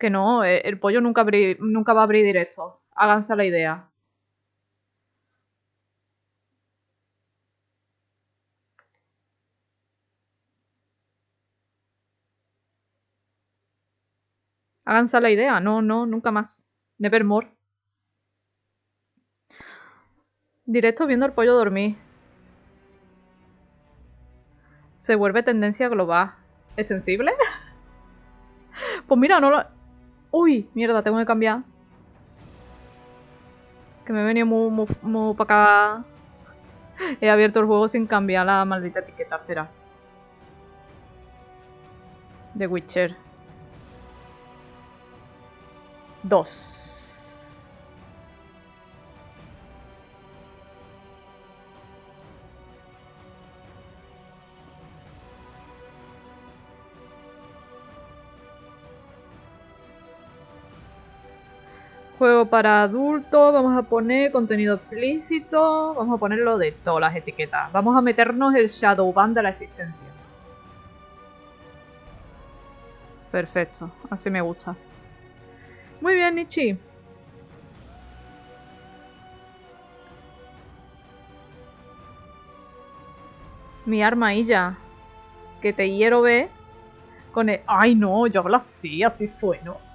Que no, el pollo nunca va a abrir directo. Háganse la idea. Háganse la idea. No, no, nunca más. Nevermore. Directo viendo al pollo dormir. Se vuelve tendencia global. ¿Extensible? Pues mira, no lo... Uy, mierda, tengo que cambiar. Que me he venido muy para acá. He abierto el juego sin cambiar la maldita etiqueta. Espera. The Witcher 2. Juego para adultos, vamos a poner contenido explícito, vamos a ponerlo de todas las etiquetas. Vamos a meternos el shadowban de la existencia. Perfecto, así me gusta. Muy bien, Nichi. Mi arma ya. Que te quiero ver con el... Ay no, yo hablo así sueno.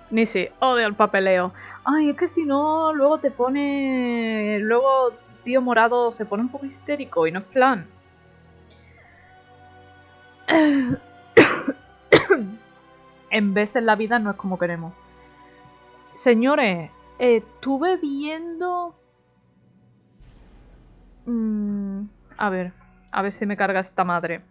Ni si, odio el papeleo. Ay, es que si no, luego te pone... Luego tío morado se pone un poco histérico y no es plan. En veces la vida no es como queremos. Señores, estuve viendo... a ver si me carga esta madre.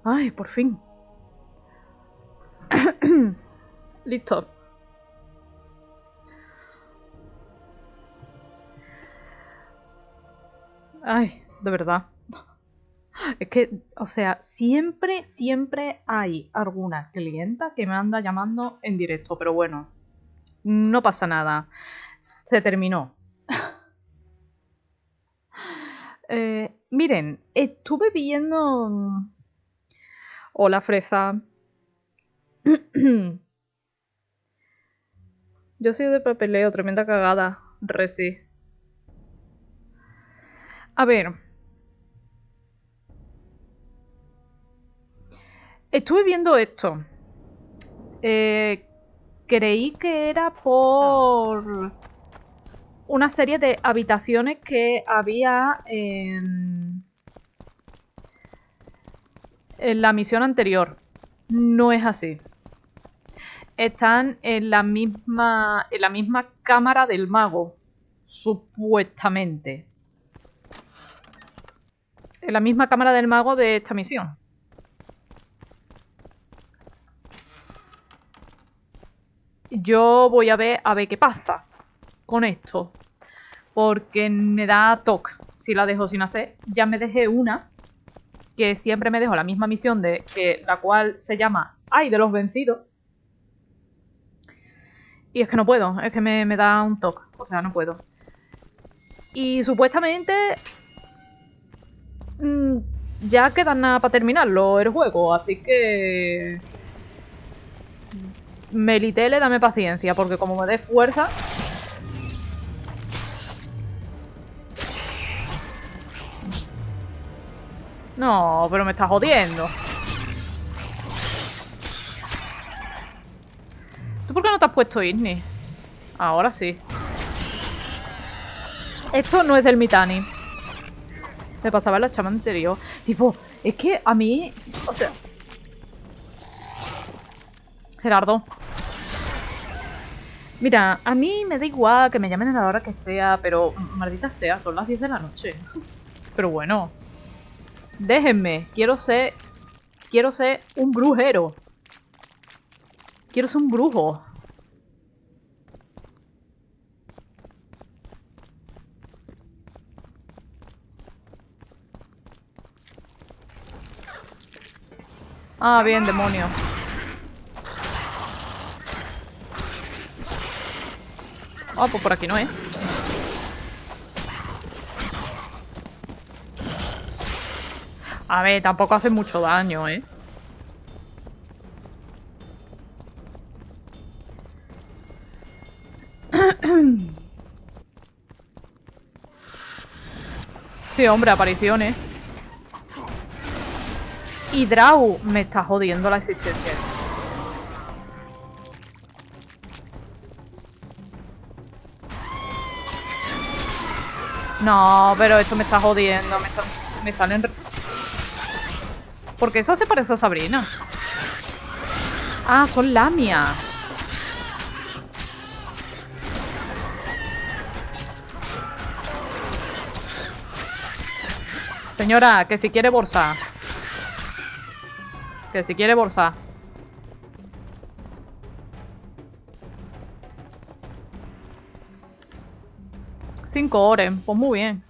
Ay, por fin. Listo. Ay, de verdad. Es que, o sea, siempre hay alguna clienta que me anda llamando en directo, pero bueno, no pasa nada. Se terminó. Miren, estuve viendo... Hola, fresa. Yo soy de papeleo, tremenda cagada. Reci. A ver. Estuve viendo esto. Creí que era por una serie de habitaciones que había en la misión anterior. No es así. Están en la misma cámara del mago, supuestamente. En la misma cámara del mago de esta misión. Yo voy a ver qué pasa con esto. Porque me da toque si la dejo sin hacer. Ya me dejé una que siempre me dejo la misma misión de que la cual se llama ¡Ay de los vencidos! Y es que no puedo, es que me da un toque, o sea, no puedo. Y supuestamente ya quedan nada para terminarlo el juego, así que... Melitele, dame paciencia, porque como me dé fuerza... No, pero me está jodiendo. ¿Tú por qué no te has puesto Igni? Ahora sí. Esto no es del Mitani. Me pasaba en la chama anterior. Tipo, es que a mí... O sea... Gerardo. Mira, a mí me da igual que me llamen a la hora que sea, pero maldita sea, son las 10 de la noche. Pero bueno. Déjenme. Quiero ser un brujero. Quiero ser un brujo. Ah, bien, demonio. Ah, pues por aquí no es. A ver, tampoco hace mucho daño, ¿eh? Sí, hombre, apariciones. Y Drau me está jodiendo la existencia. No, pero esto me está jodiendo. Me salen... ¿Por qué esa se parece a Sabrina? Ah, son Lamia. Señora, que si quiere bolsa. Que si quiere bolsa. Cinco horas, pues muy bien.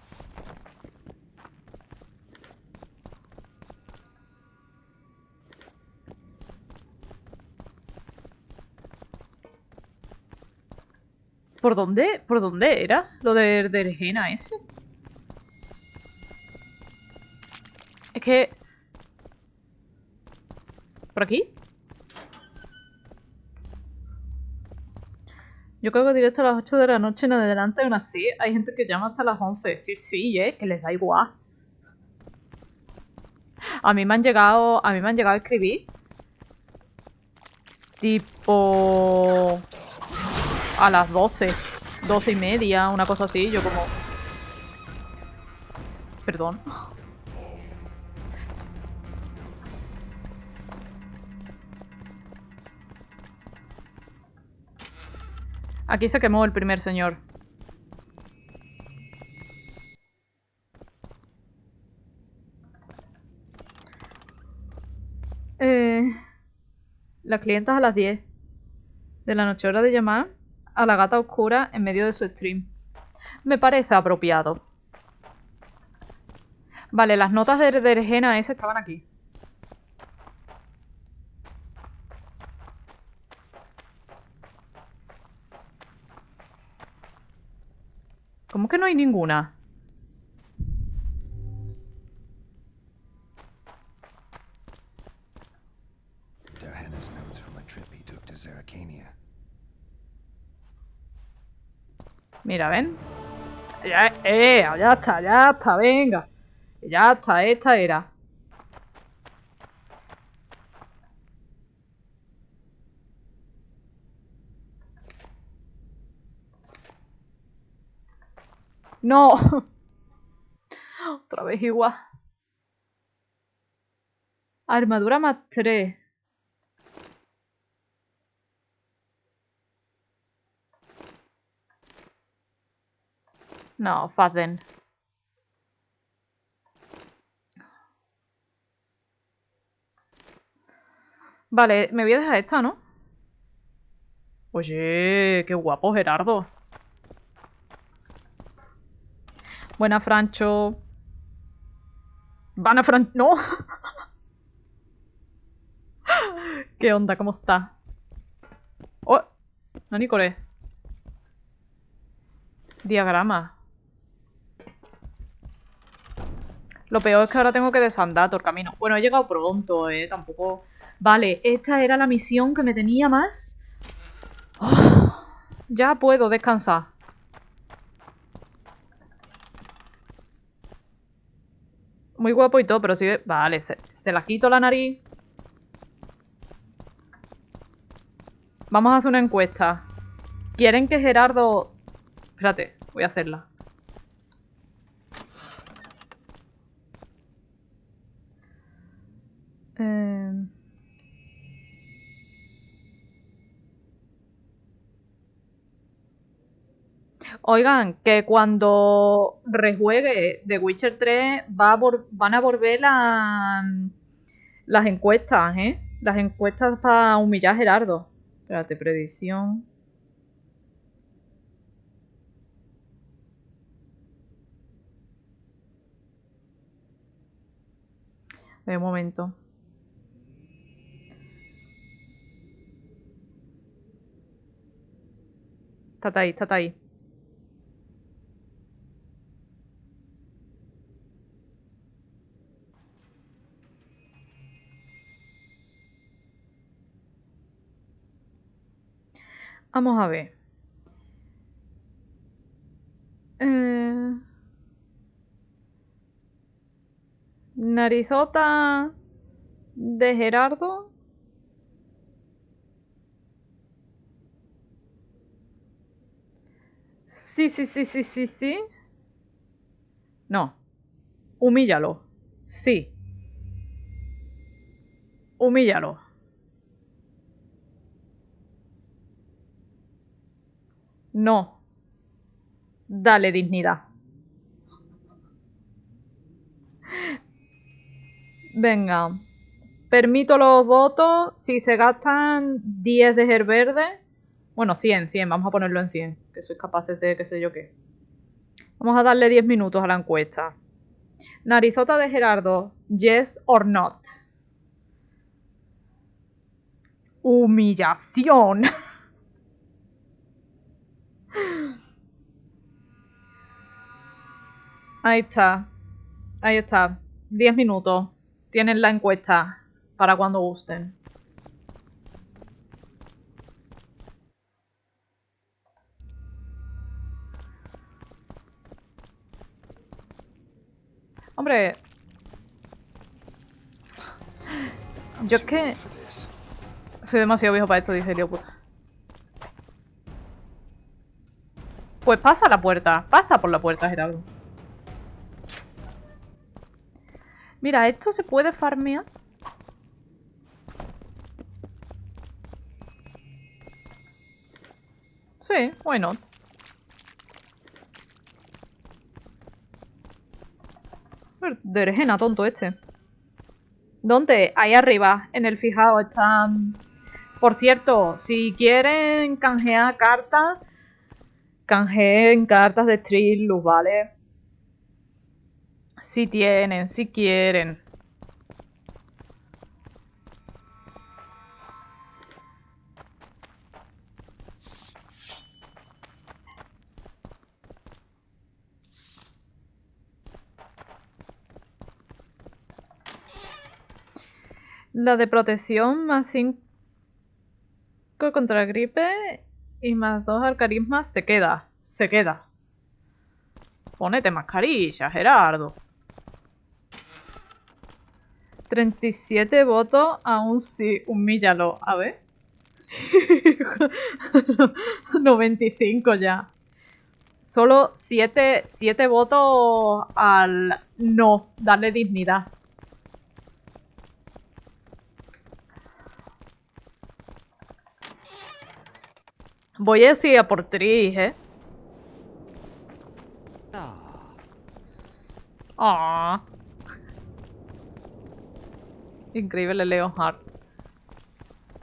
¿Por dónde? ¿Por dónde era? Lo de Regina ese. Es que... ¿Por aquí? Yo creo que directo a las 8 de la noche en adelante, aún así, hay gente que llama hasta las 11. Sí, sí, que les da igual. A mí me han llegado a escribir. Tipo... A las 12. 12 y media, una cosa así, yo como... Perdón. Aquí se quemó el primer señor. Las clientas a las 10 de la noche, hora de llamar a la gata oscura en medio de su stream. Me parece apropiado. Vale, las notas de berenjena ese estaban aquí. ¿Cómo que no hay ninguna? Mira, ¿ven? Ya está, venga. Ya está, esta era. No. Otra vez igual. Armadura más 3. No, Faden. Vale, me voy a dejar esta, ¿no? Oye, qué guapo, Gerardo. Buena, Francho. Van a Fran... ¡No! ¿Qué onda? ¿Cómo está? ¡Oh! No, Nicolás. Diagrama. Lo peor es que ahora tengo que desandar todo el camino. Bueno, he llegado pronto, tampoco... Vale, esta era la misión que me tenía más. Oh, ya puedo descansar. Muy guapo y todo, pero sí... Vale, se la quito la nariz. Vamos a hacer una encuesta. ¿Quieren que Gerardo... Espérate, voy a hacerla. Oigan, que cuando rejuegue The Witcher 3 van a volver las encuestas, ¿eh? Las encuestas para humillar a Gerardo. Espérate, predicción. Un momento. Está ahí, está ahí. Vamos a ver. Narizota de Gerardo. Sí. No. Humíllalo. Sí. Humíllalo. No. Dale dignidad. Venga. Permito los votos si se gastan 10 de Ger verde. Bueno, 100. Vamos a ponerlo en 100. Que sois capaces de qué sé yo qué. Vamos a darle 10 minutos a la encuesta. Narizota de Gerardo. Yes or not. Humillación. Ahí está. Ahí está. 10 minutos. Tienen la encuesta para cuando gusten. Hombre. Yo es que... Soy demasiado viejo para esto, dice el puta. Pues pasa la puerta. Pasa por la puerta, Gerardo. Mira, esto se puede farmear. Sí, why not. De berenjena, tonto este. ¿Dónde? Ahí arriba, en el fijado están... Por cierto, si quieren canjear cartas, canjeen cartas de Street Luz, ¿vale? Sí tienen, sí quieren. La de protección más 5 contra gripe y más 2 al carisma se queda. Se queda. Ponete mascarilla, Gerardo. 37 votos, aún sí, humíllalo. A ver. 95 ya. Solo 7 votos al no, darle dignidad. Voy a decir a por Tris, Ah. Increíble Leonhard.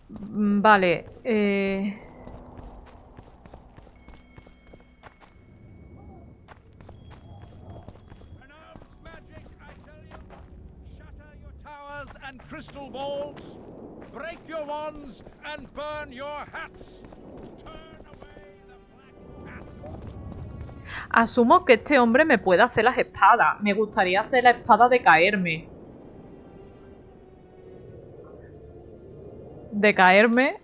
Vale, and crystal balls, break your wands and burn your hats. Turn away the black cats. asumo que este hombre me puede hacer las espadas. Me gustaría hacer la espada de caerme. De caerme.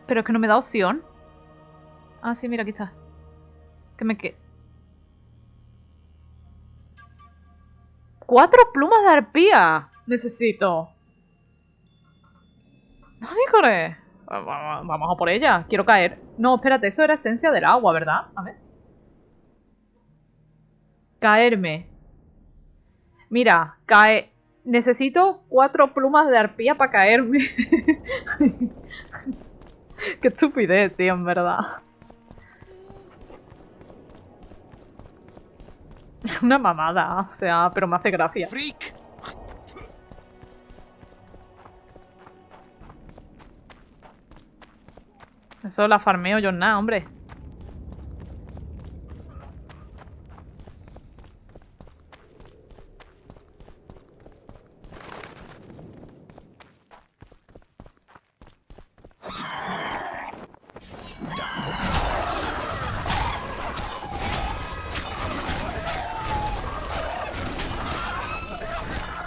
Pero es que no me da opción. Ah, sí, mira, aquí está. Que me quede. 4 plumas de arpía. Necesito. No, híjole. Vamos a por ella. Quiero caer. No, espérate, eso era esencia del agua, ¿verdad? A ver. Caerme. Mira, cae. Necesito 4 plumas de arpía para caerme. Qué estupidez, tío, en verdad. Una mamada, o sea, pero me hace gracia. Freak. Eso la farmeo yo nada, hombre.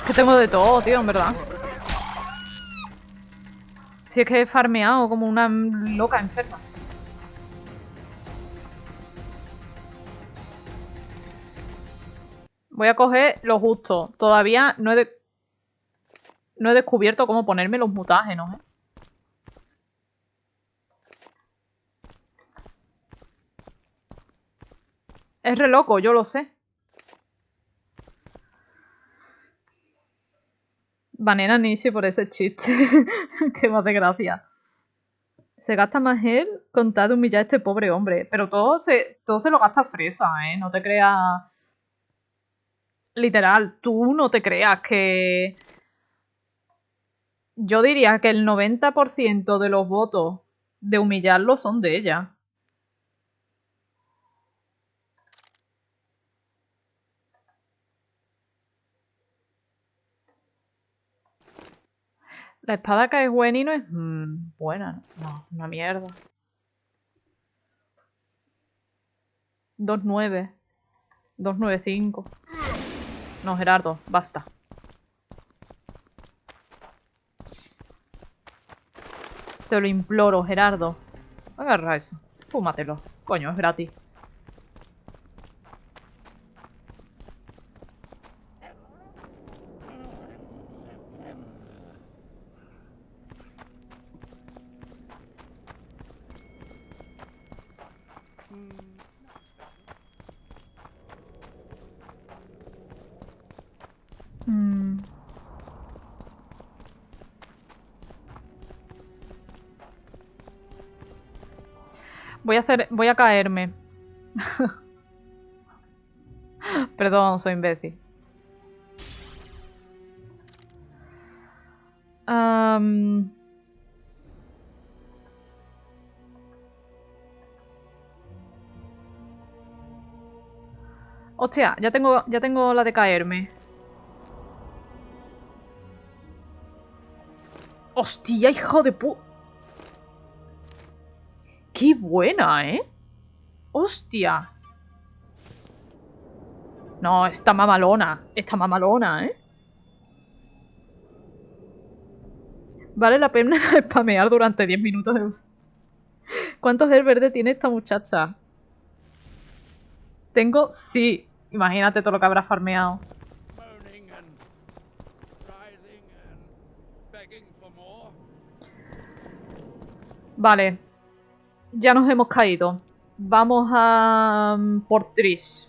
Que tengo de todo, tío, en verdad. Si es que he farmeado como una loca enferma. Voy a coger lo justo. Todavía no he descubierto cómo ponerme los mutágenos, ¿eh? Es re loco, yo lo sé. Banena Nishi por ese chiste. Qué más de gracia. Se gasta más él con tal de humillar a este pobre hombre. Pero todo se lo gasta Fresa, ¿eh? No te creas... Literal, tú no te creas que... Yo diría que el 90% de los votos de humillarlo son de ella. La espada que es buena y no es buena. No, una mierda. 2-9. 2-9-5. No, Gerardo, basta. Te lo imploro, Gerardo. Agarra eso. Fúmatelo. Coño, es gratis. Voy a caerme. Perdón, soy imbécil. Am, Hostia, ya tengo la de caerme. Hostia, hijo de pu... ¡Qué buena, eh! ¡Hostia! No, está mamalona, ¿eh? Vale la pena spamear durante 10 minutos. ¿Cuántos el verde tiene esta muchacha? Tengo... Sí. Imagínate todo lo que habrá farmeado. Moaning and writhing and begging for more. Vale. Ya nos hemos caído. Vamos a... por Trish.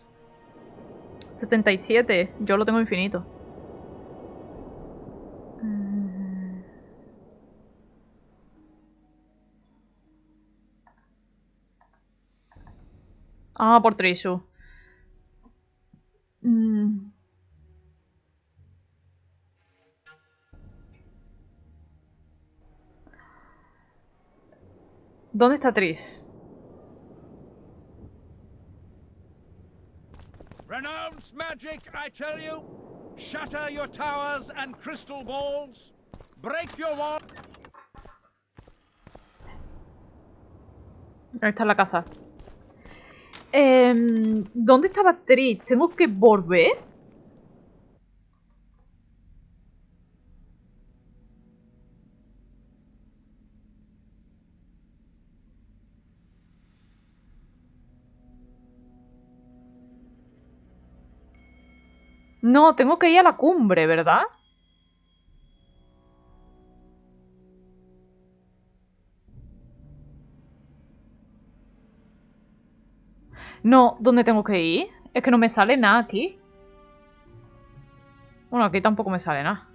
77. Yo lo tengo infinito. Ah, por Trishu. ¿Dónde está Trish? Renounce magic, I tell you. Shatter your towers and crystal balls. Break your wall. Ahí está la casa. ¿Dónde estaba Trish? ¿Tengo que volver? No, tengo que ir a la cumbre, ¿verdad? No, ¿dónde tengo que ir? Es que no me sale nada aquí. Bueno, aquí tampoco me sale nada.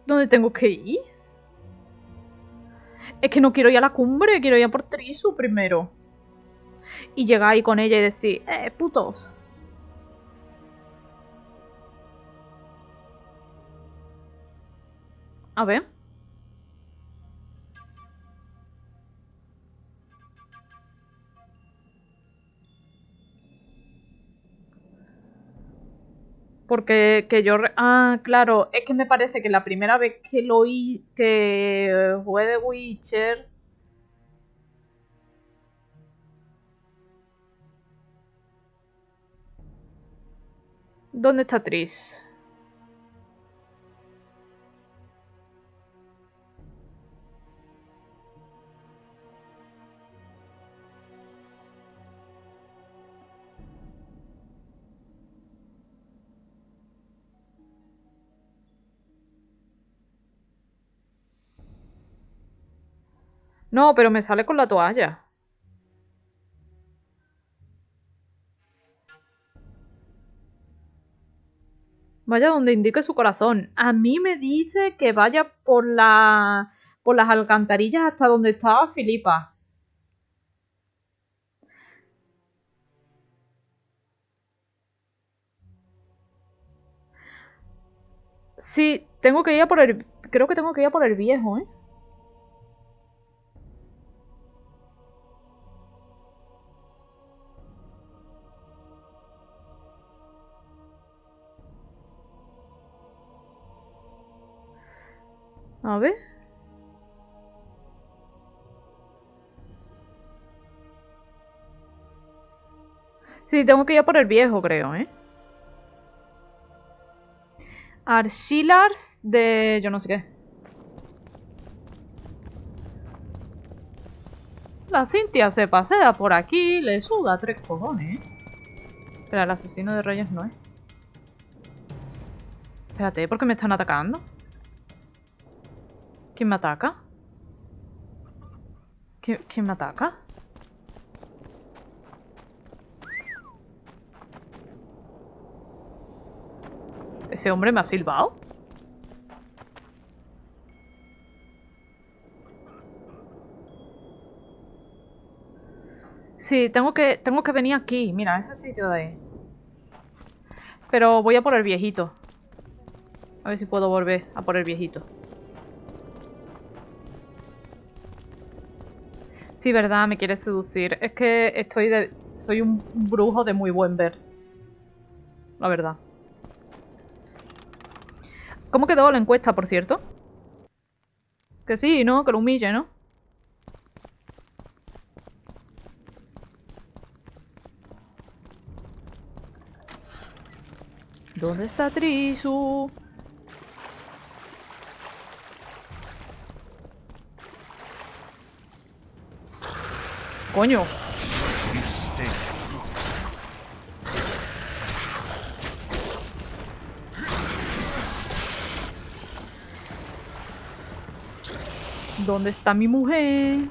¿Dónde tengo que ir? Es que no quiero ir a la cumbre, quiero ir a por Trisu primero. Y llegar ahí con ella y decir, putos. A ver. Porque que yo... Ah, claro, es que me parece que la primera vez que lo oí, que jugué de Witcher... ¿Dónde está Triss? No, pero me sale con la toalla. Vaya donde indique su corazón. A mí me dice que vaya por por las alcantarillas hasta donde estaba Filipa. Sí, tengo que ir a por el... Creo que tengo que ir a por el viejo, ¿eh? A ver. Sí, tengo que ir a por el viejo, creo, ¿eh? Archilars de... yo no sé qué. La Cintia se pasea por aquí, le suda 3 cojones, ¿eh? Espera, el asesino de reyes no es. Espérate, ¿por qué me están atacando? ¿Quién me ataca? ¿Quién me ataca? ¿Ese hombre me ha silbado? Sí, tengo que venir aquí. Mira, ese sitio de ahí. Pero voy a por el viejito. A ver si puedo volver a por el viejito. Sí, verdad, me quieres seducir. Es que soy un brujo de muy buen ver. La verdad. ¿Cómo quedó la encuesta, por cierto? Que sí, ¿no? Que lo humille, ¿no? ¿Dónde está Trisu? Coño. ¿Dónde está mi mujer?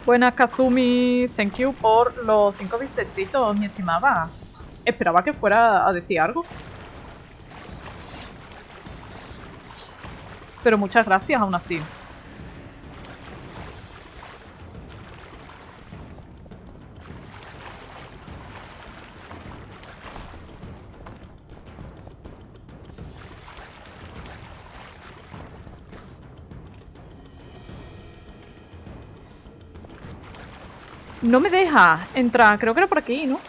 Buenas, Kazumi. Thank you por los 5 vistecitos, mi estimada. Esperaba que fuera a decir algo. Pero muchas gracias aún así. No me deja entrar. Creo que era por aquí, ¿no?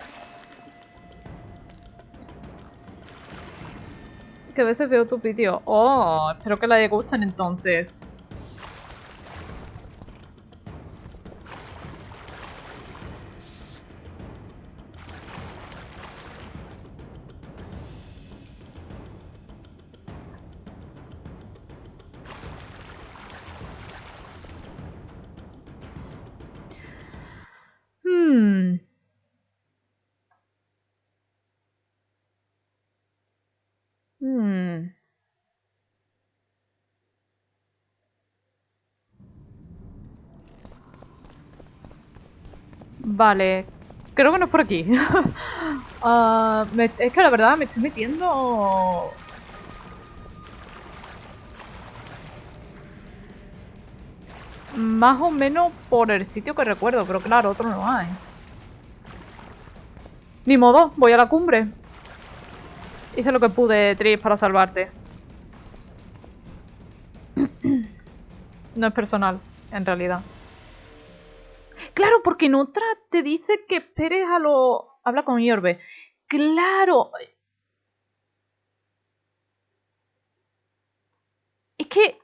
Que a veces veo tu vídeo. Oh, espero que les gusten entonces. Hmm. Hmm. Vale. Creo que no es por aquí. Es que la verdad me estoy metiendo... Más o menos por el sitio que recuerdo, pero claro, otro no hay. Ni modo, voy a la cumbre. Hice lo que pude, Tris, para salvarte. No es personal, en realidad. Claro, porque en otra te dice que esperes a lo... Habla con Iorbe. ¡Claro! Es que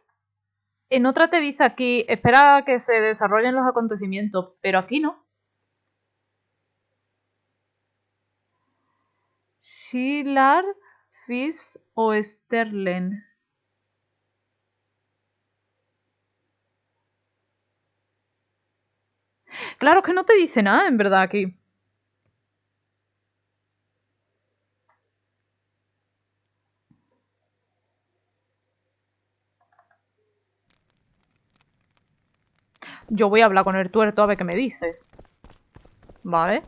en otra te dice aquí, espera a que se desarrollen los acontecimientos, pero aquí no. Shilar, Fizz o Sterling. Claro, es que no te dice nada, en verdad, aquí. Yo voy a hablar con el tuerto a ver qué me dice. ¿Vale?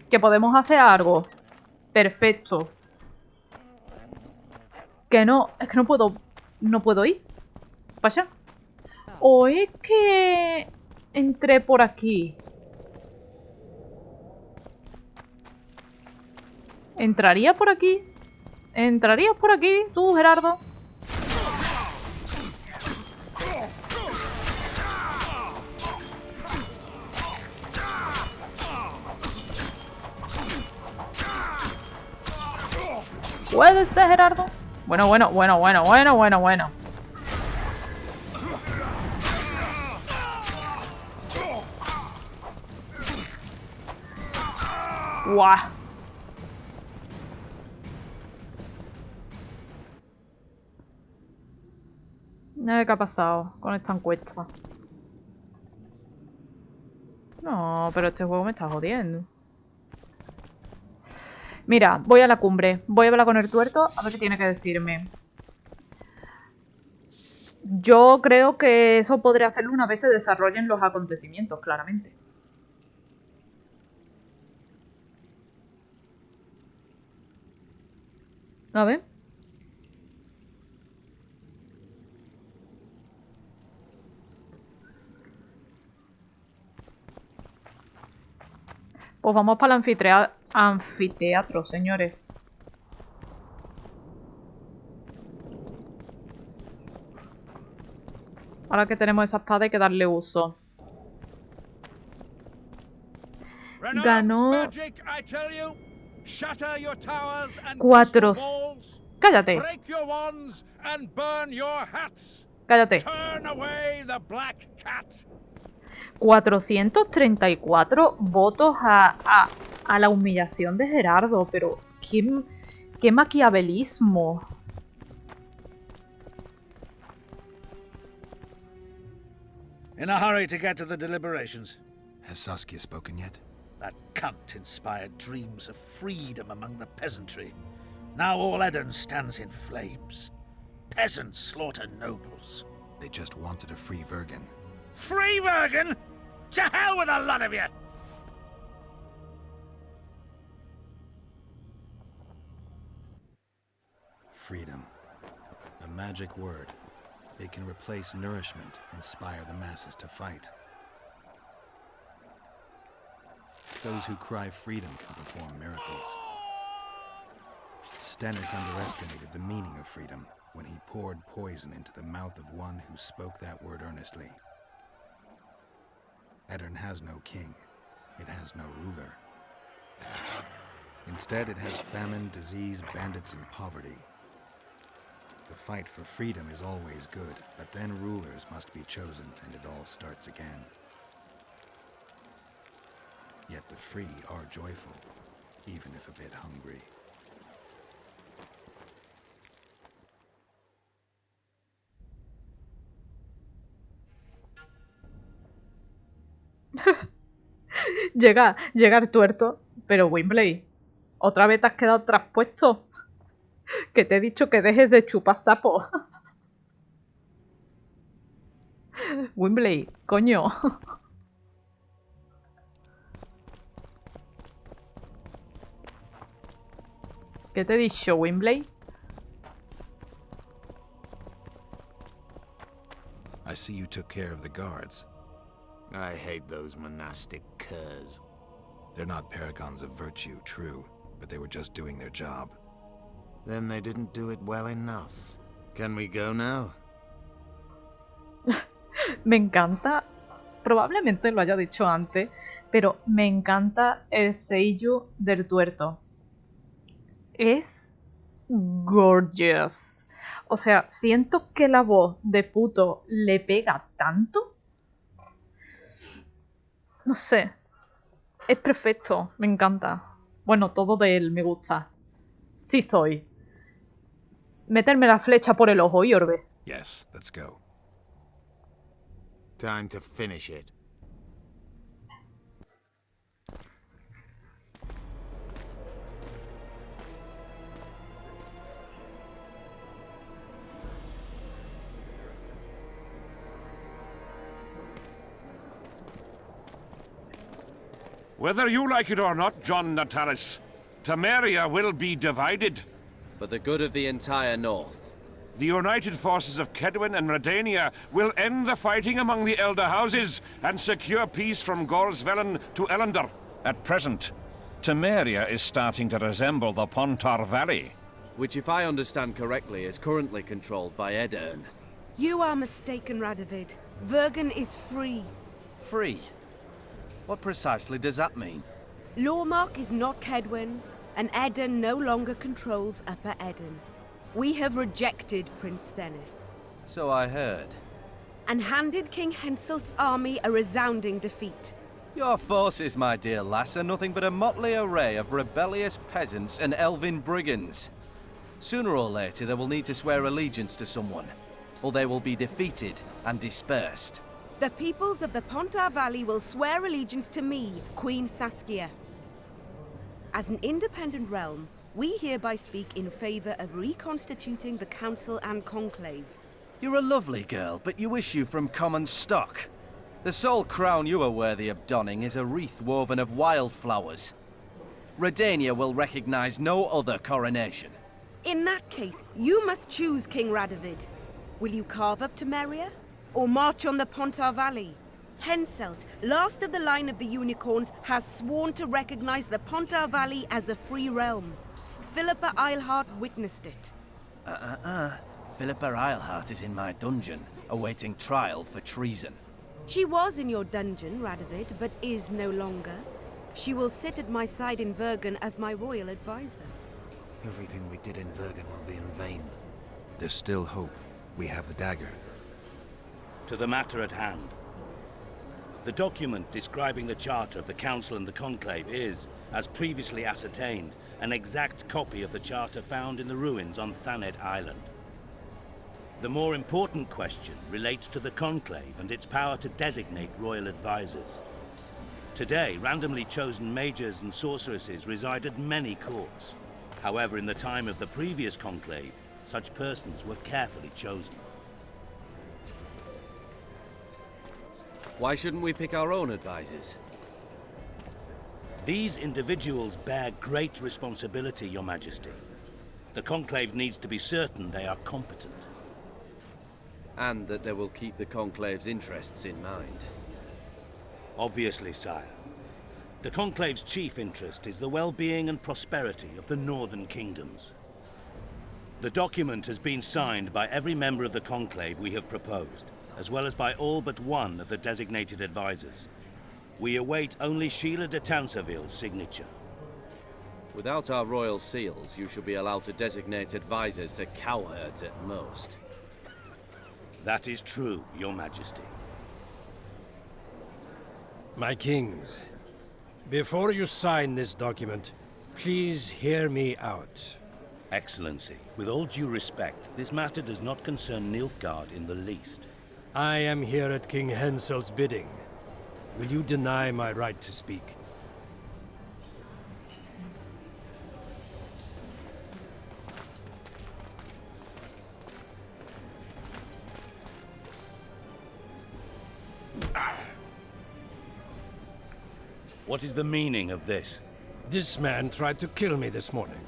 ¿Que podemos hacer algo? Perfecto. Que no, es que no puedo ir. ¿Para allá? O es que entré por aquí. ¿Entraría por aquí? ¿Entrarías por aquí, tú, Gerardo? Puede ser, Gerardo. Bueno. Guau. A ver qué ha pasado con esta encuesta. No, pero este juego me está jodiendo. Mira, voy a la cumbre. Voy a hablar con el tuerto a ver qué tiene que decirme. Yo creo que eso podría hacerlo una vez se desarrollen los acontecimientos, claramente. A ver. Pues vamos para el anfiteatro, señores. Ahora que tenemos esa espada hay que darle uso. Ganó 4. Cállate. Cállate. 434 votos a la humillación de Gerardo, pero qué maquiavelismo. In a hurry to get to the deliberations. Has Saskia spoken yet? That cunt inspired dreams of freedom among the peasantry. Now all Eden stands in flames. Peasants slaughter nobles. They just wanted a free Vergen. Free Vergen? To hell with a lot of you! Freedom. A magic word. It can replace nourishment, inspire the masses to fight. Those who cry freedom can perform miracles. Stennis underestimated the meaning of freedom when he poured poison into the mouth of one who spoke that word earnestly. Edirn has no king. It has no ruler. Instead, it has famine, disease, bandits, and poverty. The fight for freedom is always good, but then rulers must be chosen and it all starts again. Yet the free are joyful, even if a bit hungry. Llega el tuerto, pero Wimbley, ¿otra vez te has quedado traspuesto? Que te he dicho que dejes de chupar sapo. Wimbley, coño. ¿Qué te he dicho, Wimbley? I see you took care of the guards. I hate those monastic curs. They're not paragons of virtue, true, but they were just doing their job. Then they didn't do it well enough. Can we go now? Me encanta, probablemente lo haya dicho antes, pero me encanta el seiyuu del tuerto. Es gorgeous. O sea, siento que la voz de puto le pega tanto. No sé. Es perfecto, me encanta. Bueno, todo de él me gusta. Sí soy. Meterme la flecha por el ojo y orbe. Yes, let's go. Time to finish it. Whether you like it or not, John Natalis, Temeria will be divided. For the good of the entire North. The united forces of Kedwin and Redania will end the fighting among the Elder Houses and secure peace from Gorsvelen to Ellender. At present, Temeria is starting to resemble the Pontar Valley. Which, if I understand correctly, is currently controlled by Edirn. You are mistaken, Radovid. Vergen is free. Free? What precisely does that mean? Lawmark is not Kedwin's, and Edirn no longer controls Upper Edirn. We have rejected Prince Stennis. So I heard. And handed King Henselt's army a resounding defeat. Your forces, my dear lass, are nothing but a motley array of rebellious peasants and elven brigands. Sooner or later they will need to swear allegiance to someone, or they will be defeated and dispersed. The peoples of the Pontar Valley will swear allegiance to me, Queen Saskia. As an independent realm, we hereby speak in favor of reconstituting the Council and Conclave. You're a lovely girl, but you issue from common stock. The sole crown you are worthy of donning is a wreath woven of wildflowers. Redania will recognize no other coronation. In that case, you must choose, King Radovid. Will you carve up Temeria, or march on the Pontar Valley? Henselt, last of the line of the unicorns, has sworn to recognize the Pontar Valley as a free realm. Philippa Eilhart witnessed it. Philippa Eilhart is in my dungeon, awaiting trial for treason. She was in your dungeon, Radovid, but is no longer. She will sit at my side in Vergen as my royal advisor. Everything we did in Vergen will be in vain. There's still hope. We have the dagger. To the matter at hand. The document describing the charter of the Council and the Conclave is, as previously ascertained, an exact copy of the charter found in the ruins on Thanet Island. The more important question relates to the Conclave and its power to designate royal advisors. Today, randomly chosen mages and sorceresses reside at many courts. However, in the time of the previous Conclave, such persons were carefully chosen. Why shouldn't we pick our own advisors? These individuals bear great responsibility, Your Majesty. The Conclave needs to be certain they are competent. And that they will keep the Conclave's interests in mind. Obviously, sire. The Conclave's chief interest is the well-being and prosperity of the Northern Kingdoms. The document has been signed by every member of the Conclave we have proposed, as well as by all but one of the designated advisors. We await only Sheila de Tansarville's signature. Without our royal seals, you should be allowed to designate advisors to cowherds at most. That is true, Your Majesty. My kings, before you sign this document, please hear me out. Excellency, with all due respect, this matter does not concern Nilfgaard in the least. I am here at King Henselt's bidding. Will you deny my right to speak? What is the meaning of this? This man tried to kill me this morning.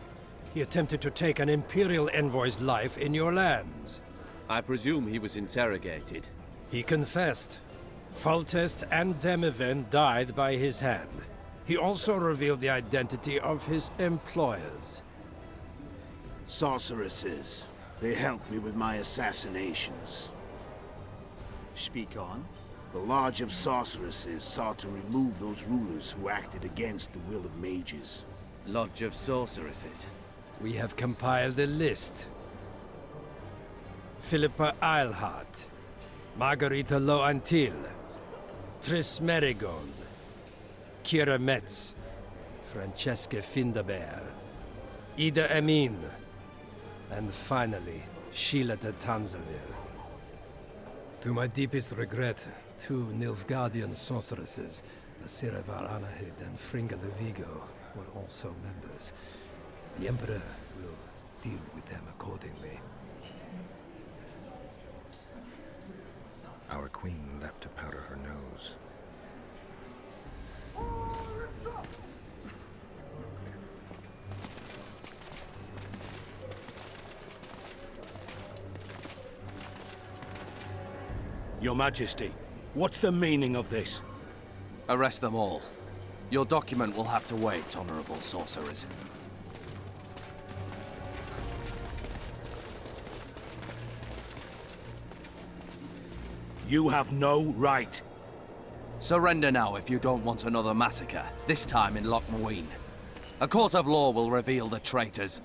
He attempted to take an Imperial envoy's life in your lands. I presume he was interrogated. He confessed. Foltest and Demiven died by his hand. He also revealed the identity of his employers. Sorceresses. They helped me with my assassinations. Speak on. The Lodge of Sorceresses sought to remove those rulers who acted against the will of mages. Lodge of Sorceresses. We have compiled a list. Philippa Eilhart, Margarita Loantil, Tris Merigold, Kira Metz, Francesca Findaber, Ida Emin, and finally, Sheila de Tansarville. To my deepest regret, 2 Nilfgaardian sorceresses, Asiravar Anahid and Fringa de Vigo, were also members. The Emperor will deal with them accordingly. Our queen left to powder her nose. Your Majesty, what's the meaning of this? Arrest them all. Your document will have to wait, honorable sorcerers. You have no right. Surrender now if you don't want another massacre, this time in Loch Muin. A court of law will reveal the traitors.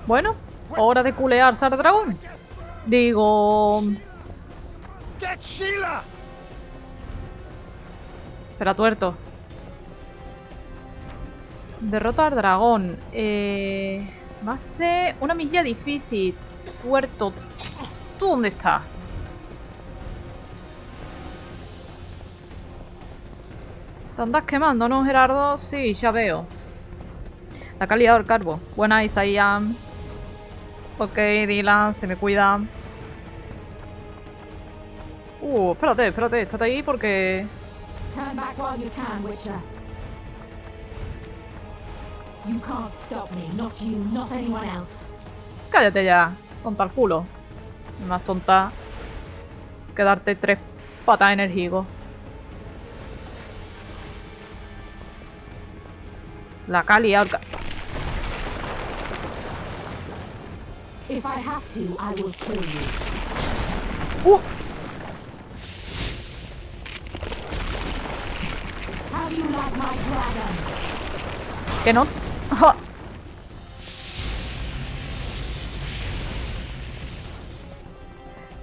Bueno, hora de culearse al dragón. Digo... Espera, tuerto. Derrota al dragón. Va a ser una milla difícil. Tuerto. ¿Tú dónde estás? ¿Te andas quemando, no, Gerardo? Sí, ya veo. La que ha liado el carbo. Buena, Isaías. Ok, Dylan, se me cuida. Espérate, estate ahí porque... Stand back while you can, Witcher. You can't stop me, not you, not anyone else. Cállate ya, tonta al culo. Más tonta que darte 3 patas en el higo. La Cali ahora. If I have to, I will kill you. How do you like my dragon? Que no.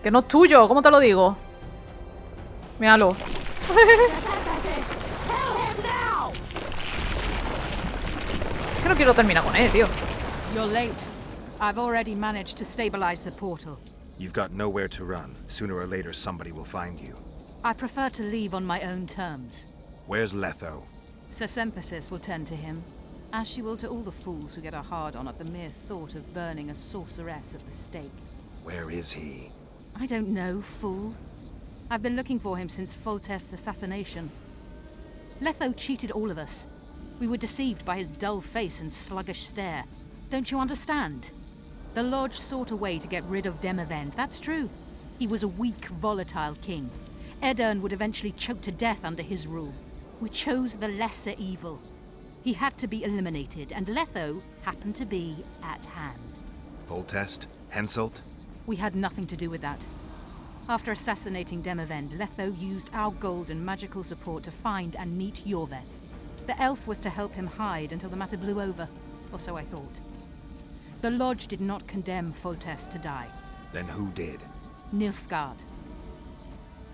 Que no es tuyo, ¿cómo te lo digo? Míralo. Que no quiero terminar con él, tío. You're late. I've already managed to stabilize the portal. You've got nowhere to run. Sooner or later, somebody will find you. I prefer to leave on my own terms. Where's Letho? Sisymphysis will tend to him, as she will to all the fools who get a hard-on at the mere thought of burning a sorceress at the stake. Where is he? I don't know, fool. I've been looking for him since Foltest's assassination. Letho cheated all of us. We were deceived by his dull face and sluggish stare. Don't you understand? The Lodge sought a way to get rid of Demavend, that's true. He was a weak, volatile king. Edirn would eventually choke to death under his rule. We chose the lesser evil. He had to be eliminated, and Letho happened to be at hand. Foltest? Henselt? We had nothing to do with that. After assassinating Demavend, Letho used our gold and magical support to find and meet Yorveth. The elf was to help him hide until the matter blew over, or so I thought. The Lodge did not condemn Foltest to die. Then who did? Nilfgaard.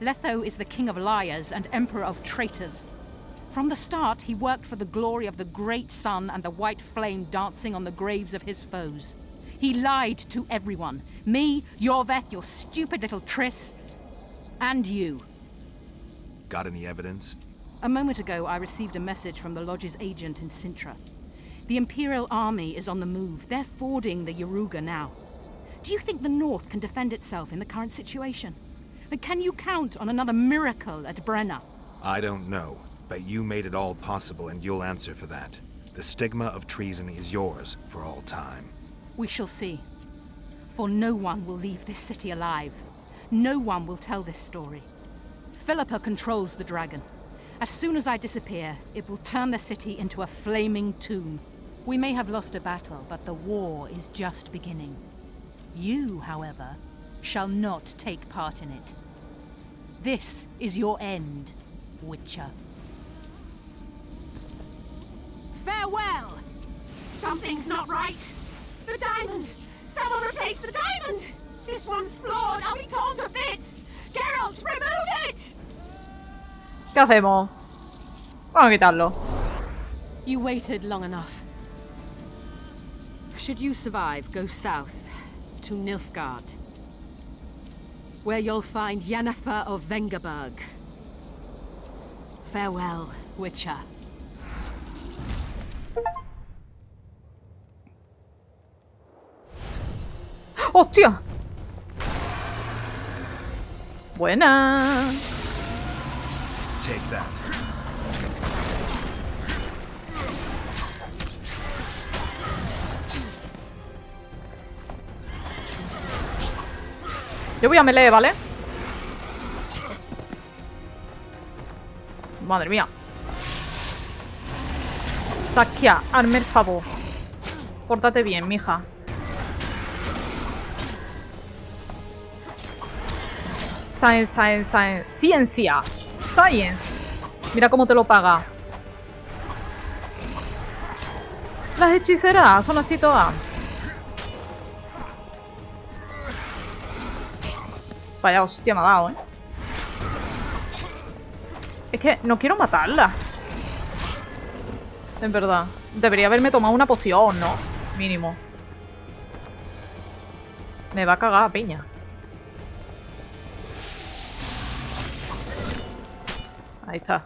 Letho is the king of liars and emperor of traitors. From the start, he worked for the glory of the great sun and the white flame dancing on the graves of his foes. He lied to everyone. Me, Yorveth, your stupid little Triss, and you. Got any evidence? A moment ago, I received a message from the Lodge's agent in Sintra. The Imperial Army is on the move. They're fording the Yaruga now. Do you think the North can defend itself in the current situation? And can you count on another miracle at Brenna? I don't know, but you made it all possible and you'll answer for that. The stigma of treason is yours for all time. We shall see. For no one will leave this city alive. No one will tell this story. Philippa controls the dragon. As soon as I disappear, it will turn the city into a flaming tomb. We may have lost a battle, but the war is just beginning. You, however, shall not take part in it. This is your end, Witcher. Farewell! Something's not right. The diamond! Someone replace the diamond! This one's flawed. I'll be torn to bits. Geralt, remove it! ¿Qué hacemos? Vamos a quitarlo. You waited long enough. Should you survive, go south to Nilfgaard, where you'll find Yennefer of Vengerberg. Farewell, Witcher. ¡Hostia! Buena. Take that. Yo voy a melee, ¿vale? Madre mía. Saskia, hazme el favor. Pórtate bien, mija. Science. Ciencia. Science. Mira cómo te lo paga. Las hechiceras son así todas. Vaya hostia me ha dado, ¿eh? Es que no quiero matarla. Es verdad. Debería haberme tomado una poción, ¿no? Mínimo. Me va a cagar a piña. Ahí está.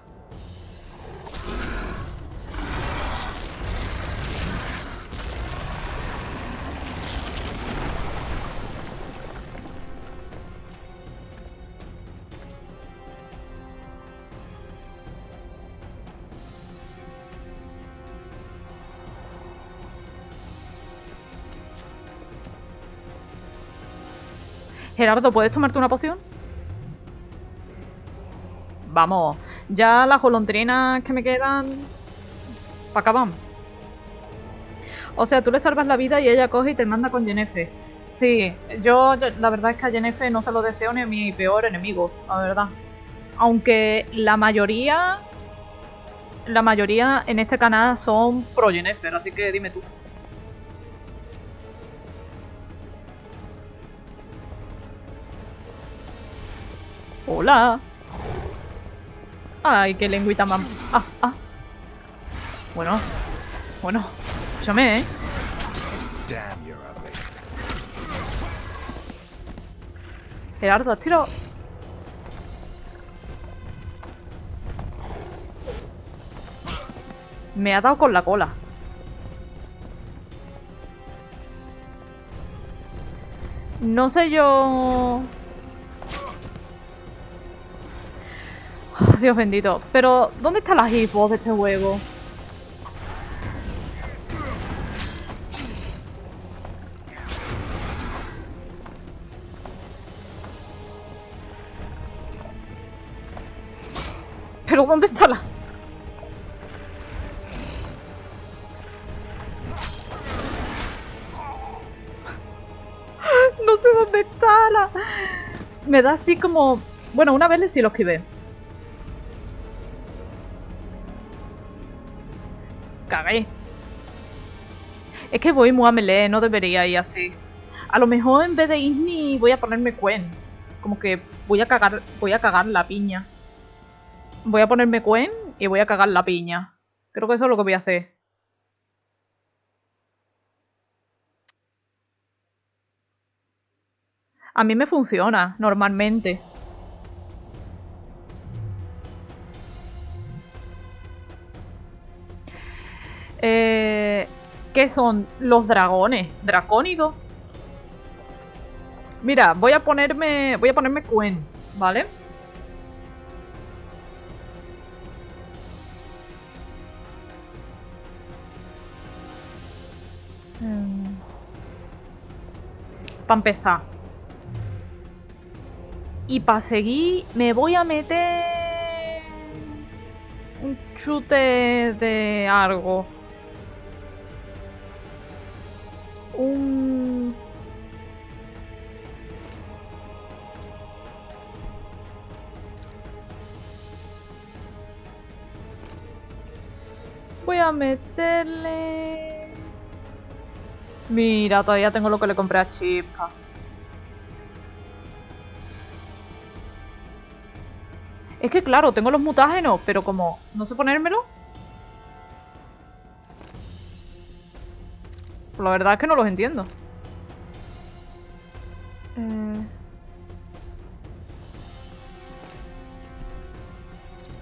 Gerardo, ¿puedes tomarte una poción? Vamos, ya las golondrinas que me quedan... ¿Pa' acá van? O sea, tú le salvas la vida y ella coge y te manda con Yennefer. Sí, yo la verdad es que a Yennefer no se lo deseo ni a mi peor enemigo, la verdad. Aunque la mayoría en este canal son pro Yennefer, así que dime tú. Hola. Ay, qué lengüita más... Bueno. Bueno. Escúchame, ¿eh? Damn, you're ugly. Gerardo, has tirado... Me ha dado con la cola. No sé yo... Dios bendito. Pero, ¿dónde está la hitbox de este juego? ¿Pero dónde está la...? No sé dónde está la... Me da así como... Bueno, una vez sí lo esquivé. Cagué. Es que voy muy a melee, no debería ir así. A lo mejor en vez de Igni voy a ponerme Quen. Como que voy a cagar la piña. Voy a ponerme Quen y voy a cagar la piña. Creo que eso es lo que voy a hacer. A mí me funciona, normalmente. ¿Qué son los dragones? ¿Dracónidos? Mira, voy a ponerme Quen, ¿vale? Para empezar. Y para seguir me voy a meter un chute de algo. Voy a meterle... Mira, todavía tengo lo que le compré a Chispa. Es que claro, tengo los mutágenos, pero como no sé ponérmelo... Pues la verdad es que no los entiendo.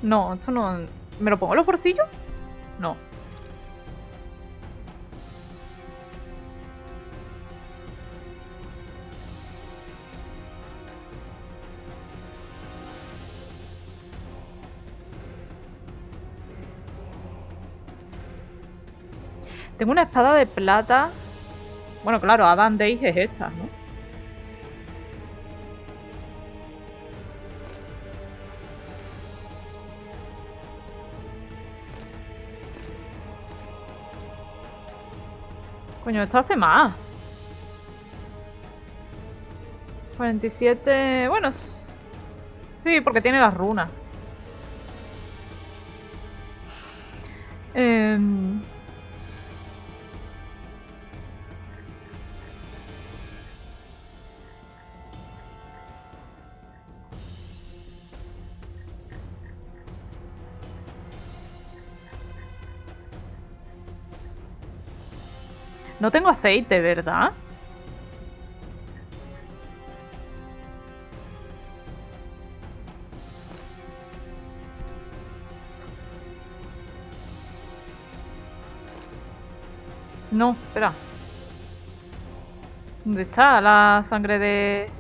No, esto no... ¿Me lo pongo en los bolsillos? No. Tengo una espada de plata. Bueno, claro, Adam Days es esta, ¿no? Coño, esto hace más. 47... Bueno, sí, porque tiene las runas. No tengo aceite, ¿verdad? No, espera. ¿Dónde está la sangre de...?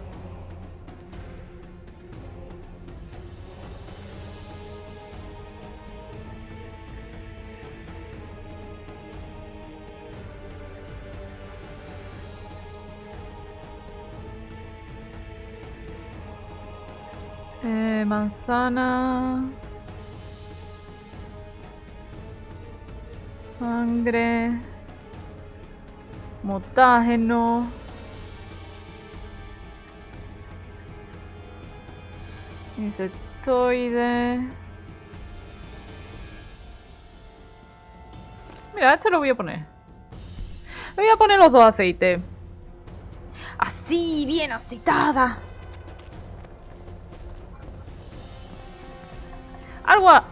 Manzana... Sangre... Mutágeno... Insectoide... Mira, este lo voy a poner. Le voy a poner los dos aceites. Así, bien aceitada.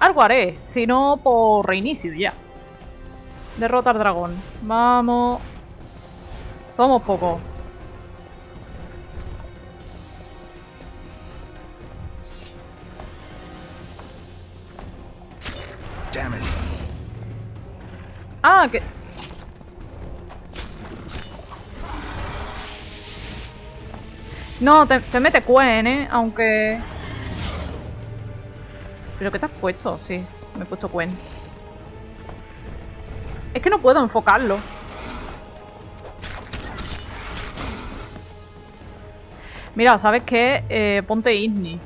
Algo haré, si no por reinicio ya. Derrotar dragón. Vamos. Somos pocos. Ah, que... No, te mete Quen, aunque... ¿Pero qué te has puesto? Sí, me he puesto Quen. Es que no puedo enfocarlo. Mira, ¿sabes qué? Ponte Igni.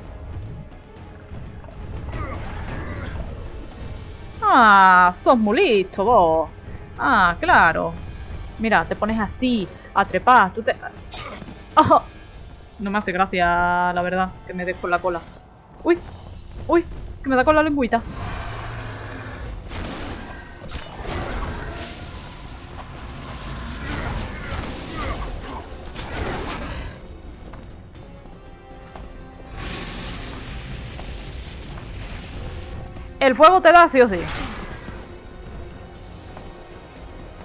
Ah, sos muy listo vos. Ah, claro. Mira, te pones así, a trepar. Tú te... Oh, no me hace gracia, la verdad, que me des con la cola. Uy, uy, que me da con la lengüita. El fuego te da sí o sí.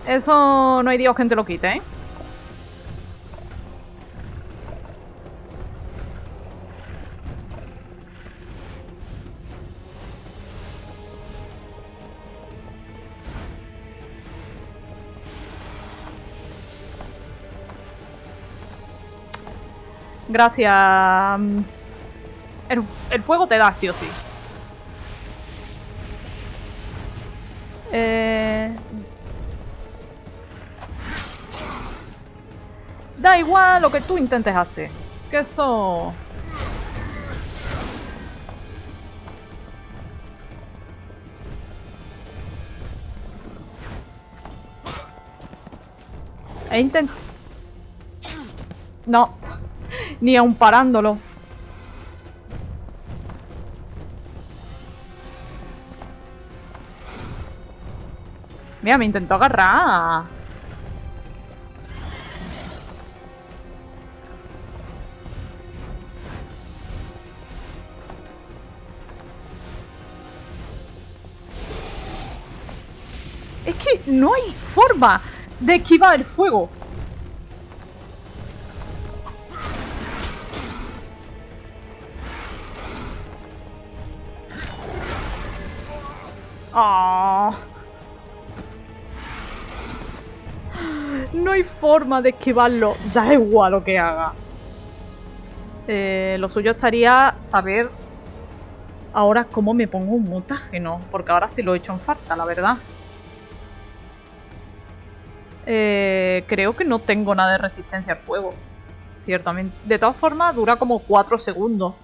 Eso no hay Dios que te lo quite, ¿eh? Gracias. El fuego te da sí o sí. Da igual lo que tú intentes hacer. Que eso... No. Ni aun parándolo. Mira, me intentó agarrar. Es que no hay forma de esquivar el fuego. Ah. No hay forma de esquivarlo. Da igual lo que haga. Lo suyo estaría saber ahora cómo me pongo un mutágeno. Porque ahora sí lo he hecho en falta, la verdad. Creo que no tengo nada de resistencia al fuego. Ciertamente. De todas formas, dura como 4 segundos.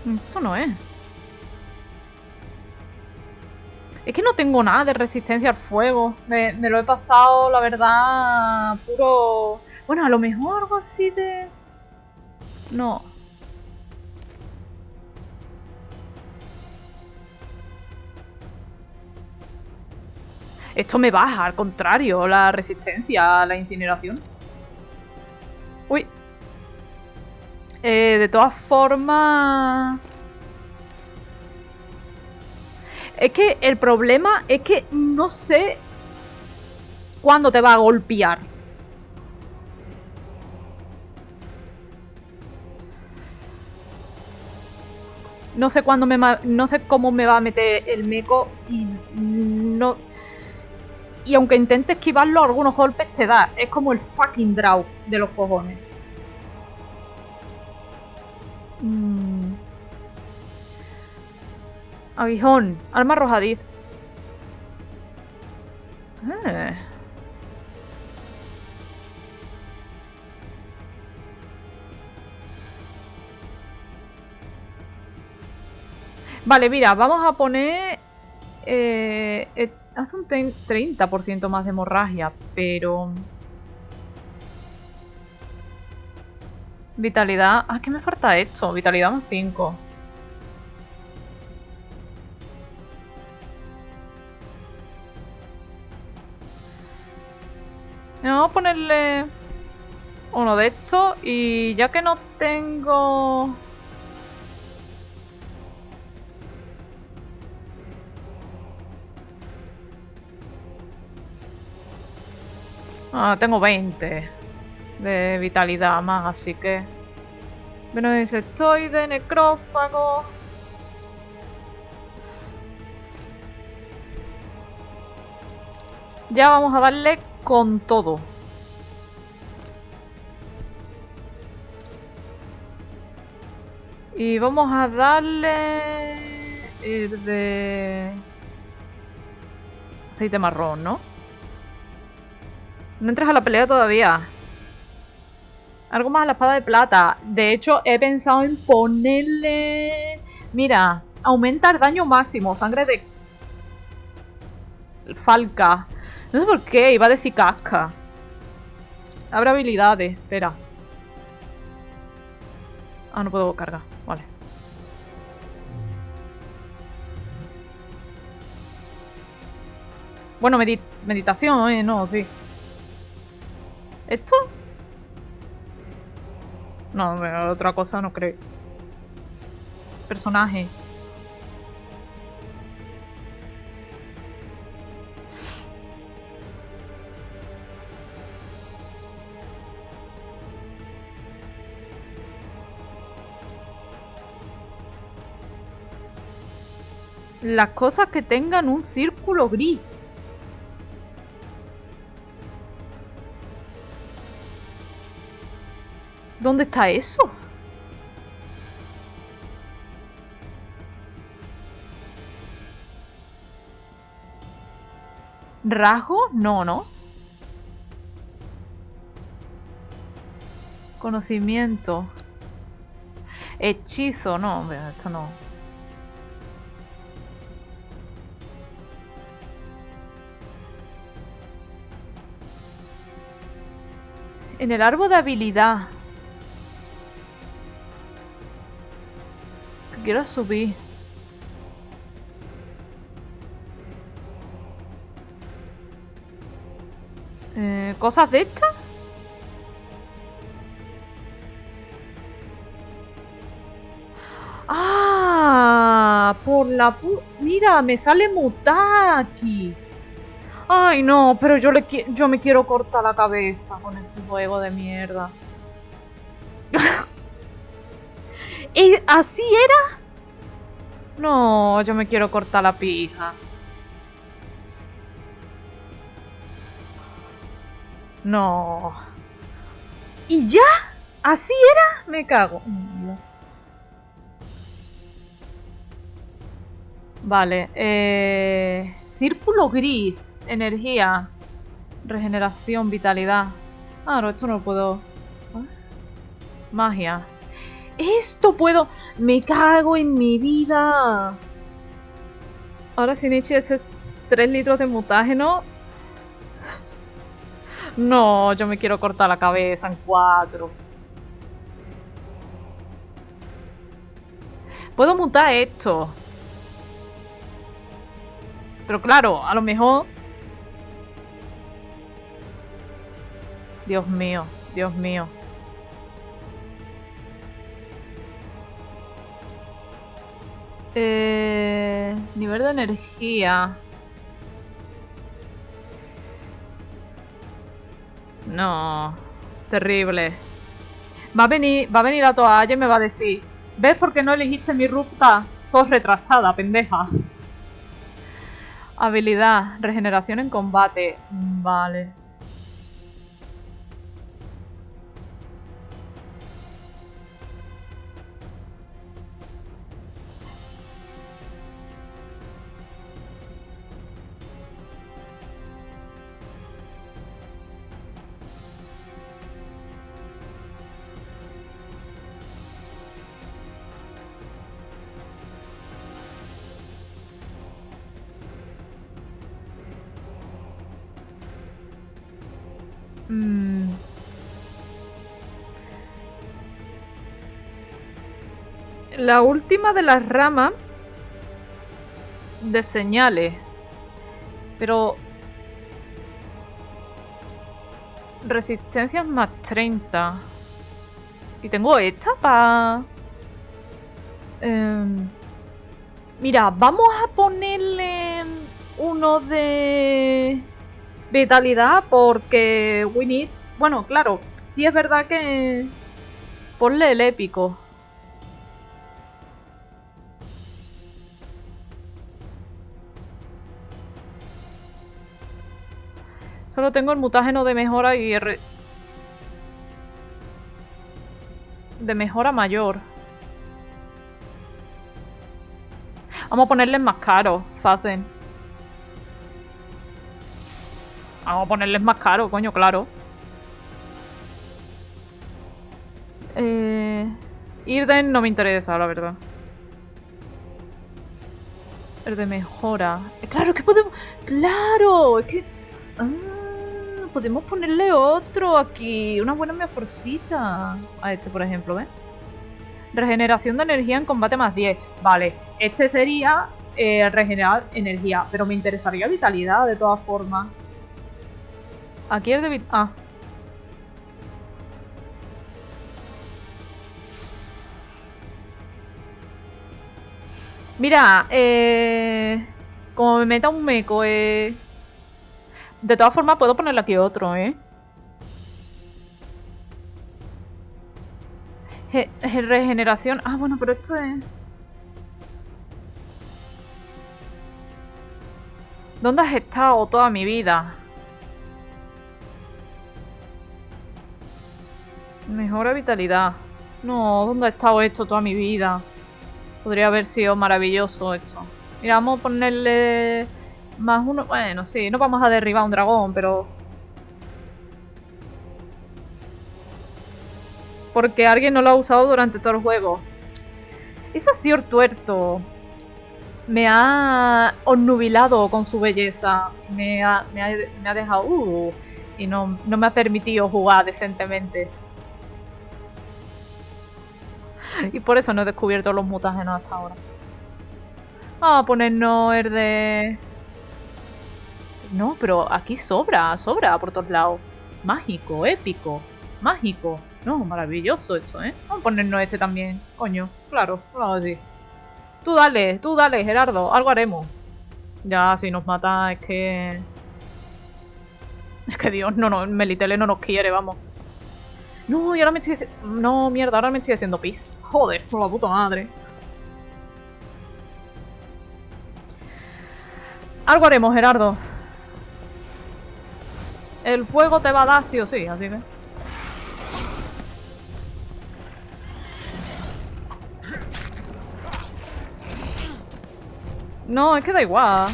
Esto no es. Es que no tengo nada de resistencia al fuego. Me lo he pasado, la verdad, puro... Bueno, a lo mejor algo así de... No. Esto me baja, al contrario, la resistencia a la incineración. Uy. De todas formas... Es que el problema es que no sé cuándo te va a golpear. No sé cuándo no sé cómo me va a meter el meco y no... Y aunque intente esquivarlo, algunos golpes te da. Es como el fucking draw de los cojones. Aguijón, arma arrojadiz. Vale, mira, vamos a poner... hace un 30% más de hemorragia, pero... Vitalidad... Ah, es que me falta esto. Vitalidad más 5. Vamos a ponerle uno de estos y ya que no tengo... Ah, tengo 20 de vitalidad más, así que... Bueno, insectoide, necrófago... Ya vamos a darle con todo. Y vamos a darle... el de... aceite marrón, ¿no? No entras a la pelea todavía. Algo más a la espada de plata. De hecho, he pensado en ponerle... Mira, aumenta el daño máximo. Sangre de... falca. No sé por qué, iba a decir casca. Abre habilidades, espera. Ah, no puedo cargar, vale. Bueno, meditación, no, sí. ¿Esto? No, otra cosa no creo. Personaje. Las cosas que tengan un círculo gris. ¿Dónde está eso? ¿Rasgo? No, ¿no? Conocimiento. Hechizo, no, esto no. En el árbol de habilidad. Que quiero subir. ¿Cosas de estas? ¡Ah! Por la Mira, me sale Mutaki. Ay, no, pero yo me quiero cortar la cabeza con este juego de mierda. ¿Así era? No, yo me quiero cortar la pija. No. ¿Y ya? ¿Así era? Me cago. Vale, círculo gris, energía, regeneración, vitalidad. Ah, no, esto no lo puedo. ¿Ah? Magia. ¡Esto puedo! ¡Me cago en mi vida! Ahora sin Ichi ese 3 litros de mutágeno. No, yo me quiero cortar la cabeza en 4. Puedo mutar esto. Pero claro, a lo mejor... Dios mío, Dios mío. Nivel de energía. No. Terrible. Va a venir la toalla y me va a decir: ¿ves por qué no elegiste mi ruta? Sos retrasada, pendeja. Habilidad. Regeneración en combate. Vale. La última de las ramas de señales. Pero... Resistencias más 30. Y tengo esta para... Mira, vamos a ponerle uno de... vitalidad porque we need... Bueno, claro, sí es verdad que... Ponle el épico. Solo tengo el mutágeno de mejora y de mejora mayor. Vamos a ponerles más caros, fácil. Vamos a ponerles más caro, coño, claro. Irden no me interesa, la verdad. El de mejora. Claro, es que podemos... ¡Claro! Es que... podemos ponerle otro aquí. Una buena mejorcita. A este, por ejemplo, ¿ves? Regeneración de energía en combate más 10. Vale, este sería regenerar energía. Pero me interesaría vitalidad, de todas formas. Aquí es de Mira, como me meta un meco, de todas formas puedo ponerle aquí otro, regeneración. Ah, bueno, pero esto es... ¿Dónde has estado toda mi vida? Mejora vitalidad. No, ¿dónde ha estado esto toda mi vida? Podría haber sido maravilloso esto. Mira, vamos a ponerle más uno. Bueno, sí, no vamos a derribar a un dragón, pero... Porque alguien no lo ha usado durante todo el juego. Ese señor tuerto me ha obnubilado con su belleza. Me ha dejado... y no me ha permitido jugar decentemente. Y por eso no he descubierto los mutágenos hasta ahora. Vamos a ponernos el de... No, pero aquí sobra por todos lados. Mágico, épico, mágico. No, maravilloso esto, Vamos a ponernos este también. Coño, claro sí. Tú dale, Gerardo, algo haremos. Ya, si nos mata es que... Es que Dios, Melitele no nos quiere, vamos. No, y ahora me estoy... No, mierda, ahora me estoy haciendo pis. Joder, por la puta madre. Algo haremos, Gerardo. El fuego te va a dar sí o sí, así que... No, es que da igual.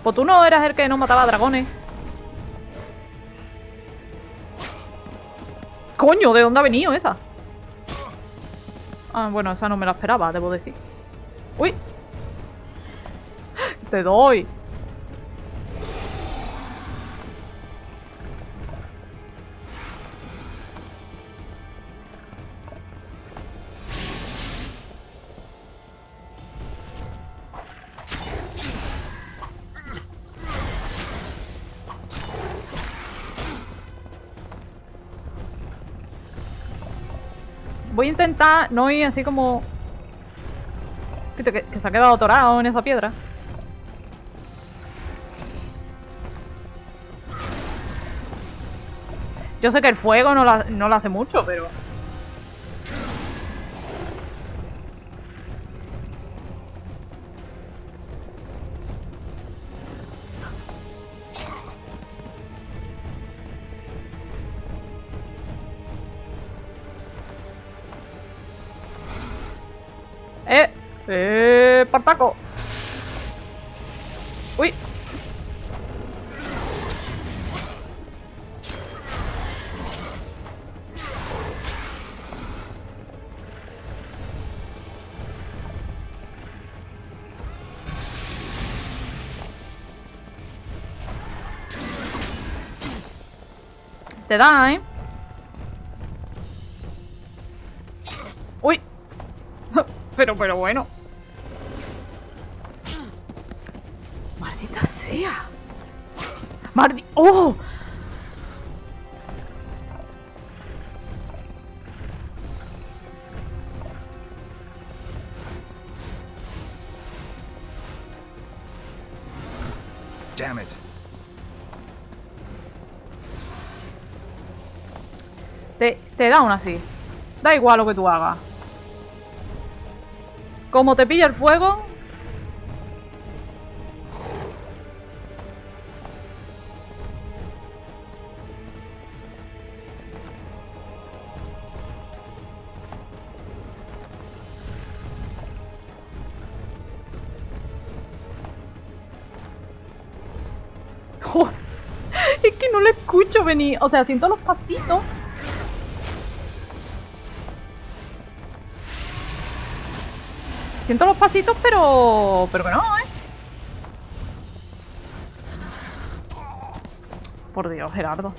Pues tú no eras el que no mataba dragones. ¡Coño! ¿De dónde ha venido esa? Ah, bueno, esa no me la esperaba, debo decir. ¡Uy! ¡Te doy! Voy a intentar no ir así como... Que se ha quedado atorado en esa piedra. Yo sé que el fuego no lo hace mucho, pero... ¡Partaco! ¡Uy! Te da, ¿eh? ¡Uy! Pero bueno. ¡Maldita sea! ¡Oh! Damn it. Te da aún así. Da igual lo que tú hagas. Como te pilla el fuego... Es que no lo escucho venir. O sea, siento los pasitos. Siento los pasitos, pero que no, ¿eh? Por Dios, Gerardo.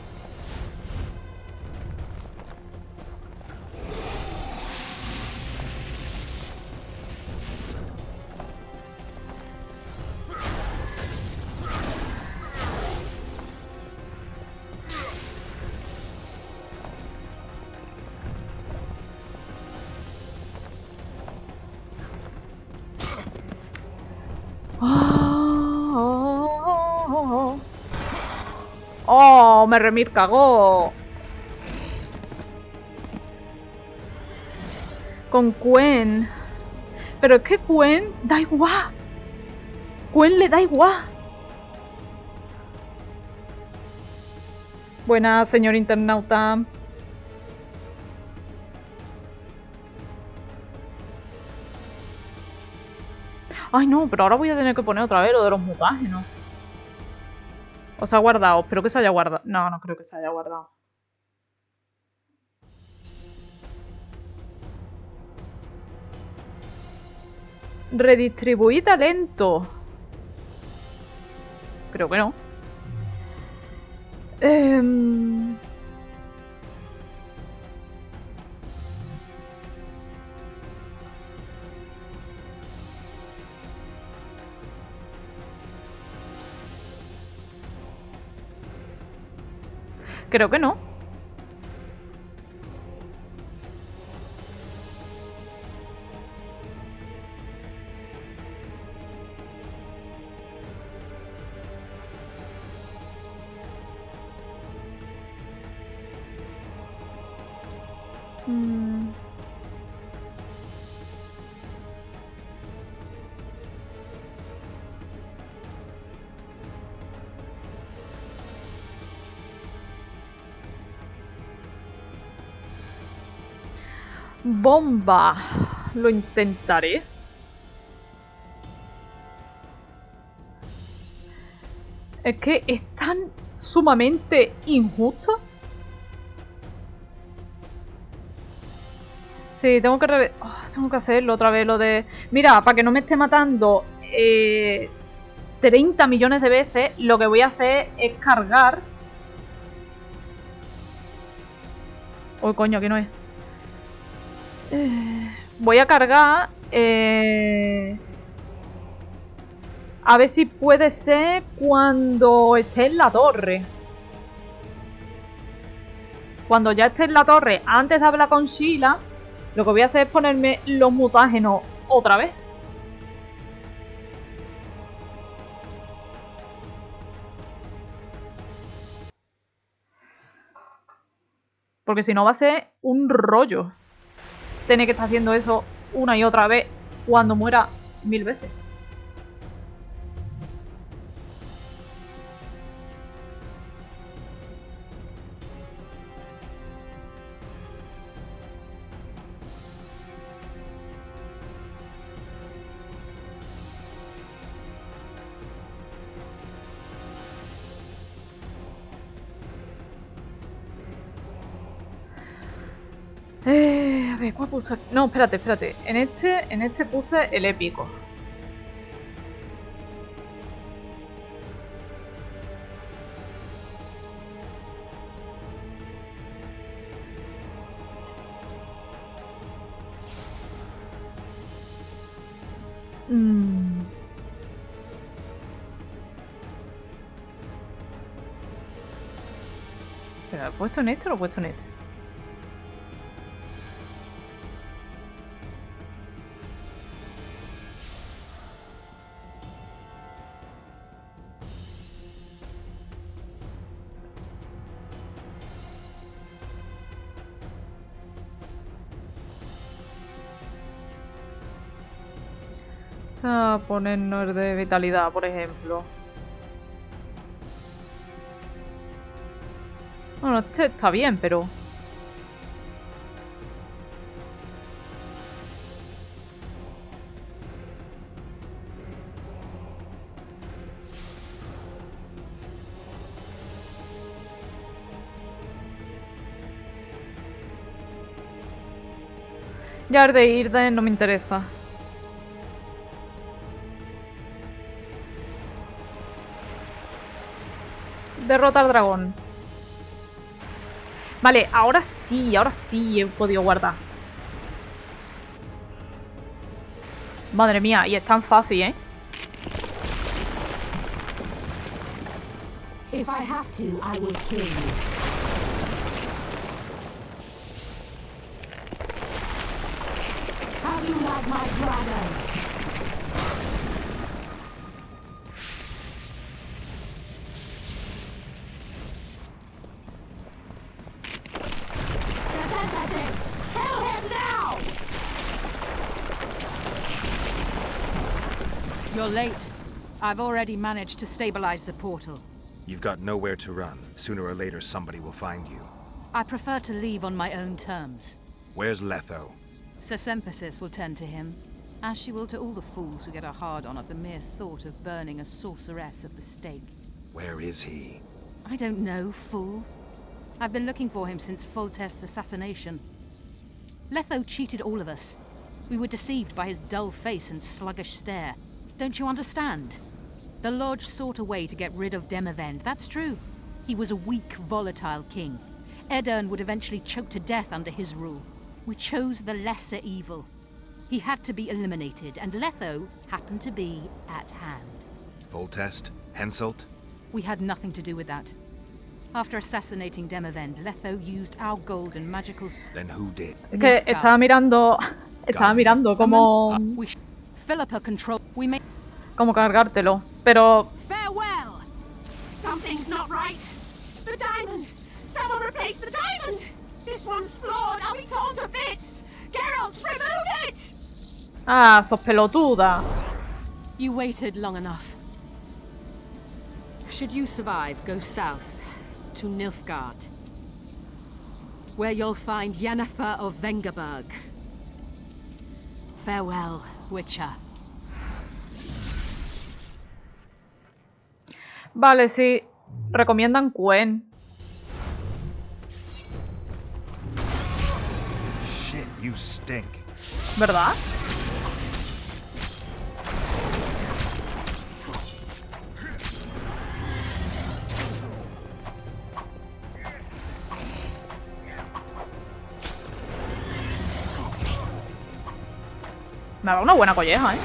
¡Oh! Me remir cagó. Con Gwen. Pero es que Gwen da igual. Gwen le da igual. Buenas, señor internauta. Ay, no, pero ahora voy a tener que poner otra vez lo de los mutágenos. ¿O se ha guardado? Espero que se haya guardado. No, no creo que se haya guardado. Redistribuir talento. Creo que no. Creo que no. Bomba. Lo intentaré. Es que es tan sumamente injusto. Sí, tengo que hacerlo otra vez, lo de... Mira, para que no me esté matando 30 millones de veces, lo que voy a hacer es cargar... Oh, coño, aquí no es. Voy a cargar... A ver si puede ser cuando esté en la torre. Cuando ya esté en la torre, antes de hablar con Sheila, lo que voy a hacer es ponerme los mutágenos otra vez. Porque si no va a ser un rollo tener que estar haciendo eso una y otra vez cuando muera 1000 veces. A ver, ¿cuál puse? No, espérate. En este puse el épico. ¿Pero lo he puesto en este o lo he puesto en este? A ponernos de vitalidad, por ejemplo. Bueno, este está bien, pero... Ya el de Irden no me interesa. Derrota al dragón. Vale, ahora sí he podido guardar. Madre mía, y es tan fácil, ¿eh? If I have to, I will kill you. How do you like my dragon? You're late. I've already managed to stabilize the portal. You've got nowhere to run. Sooner or later, somebody will find you. I prefer to leave on my own terms. Where's Letho? Synthesis will tend to him, as she will to all the fools who get a hard-on at the mere thought of burning a sorceress at the stake. Where is he? I don't know, fool. I've been looking for him since Foltest's assassination. Letho cheated all of us. We were deceived by his dull face and sluggish stare. Don't you understand? The Lodge sought a way to get rid of Demavend, that's true. He was a weak, volatile king. Edirn would eventually choke to death under his rule. We chose the lesser evil. He had to be eliminated, and Letho happened to be at hand. Foltest? Henselt? We had nothing to do with that. After assassinating Demavend, Letho used our gold and magicals. Then who did? Es que estaba mirando cómo... Philippa control. We may... Cómo cargártelo, pero... Farewell! Something's not right. The diamond! Someone replace the diamond! This one's flawed! I'll be torn to bits! Geralt, remove it! Ah, sos pelotuda. You waited long enough. Should you survive, go south to Nilfgaard, where you'll find Yennefer of Vengerberg. Farewell, Witcher. Vale, sí. Recomiendan Quen. Shit. You stink. ¿Verdad? Me ha dado una buena colleja, ¿eh?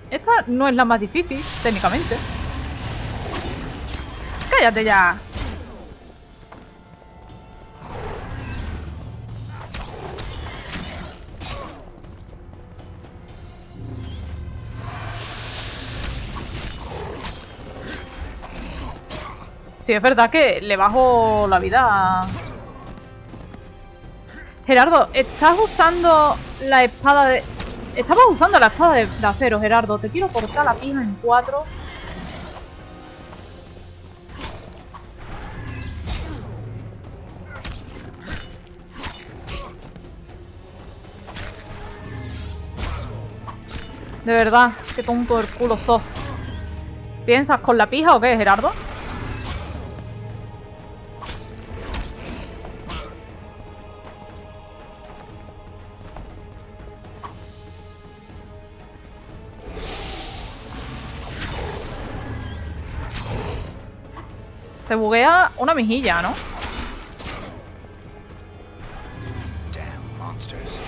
Esta no es la más difícil, técnicamente. ¡Cállate ya! Sí, es verdad que le bajo la vida. Gerardo, estás usando la espada de... Estabas usando la espada de acero, Gerardo. Te quiero cortar la pija en 4. De verdad, qué tonto del culo sos. ¿Piensas con la pija o qué, Gerardo? Se buguea una mejilla, ¿no? Damn monsters.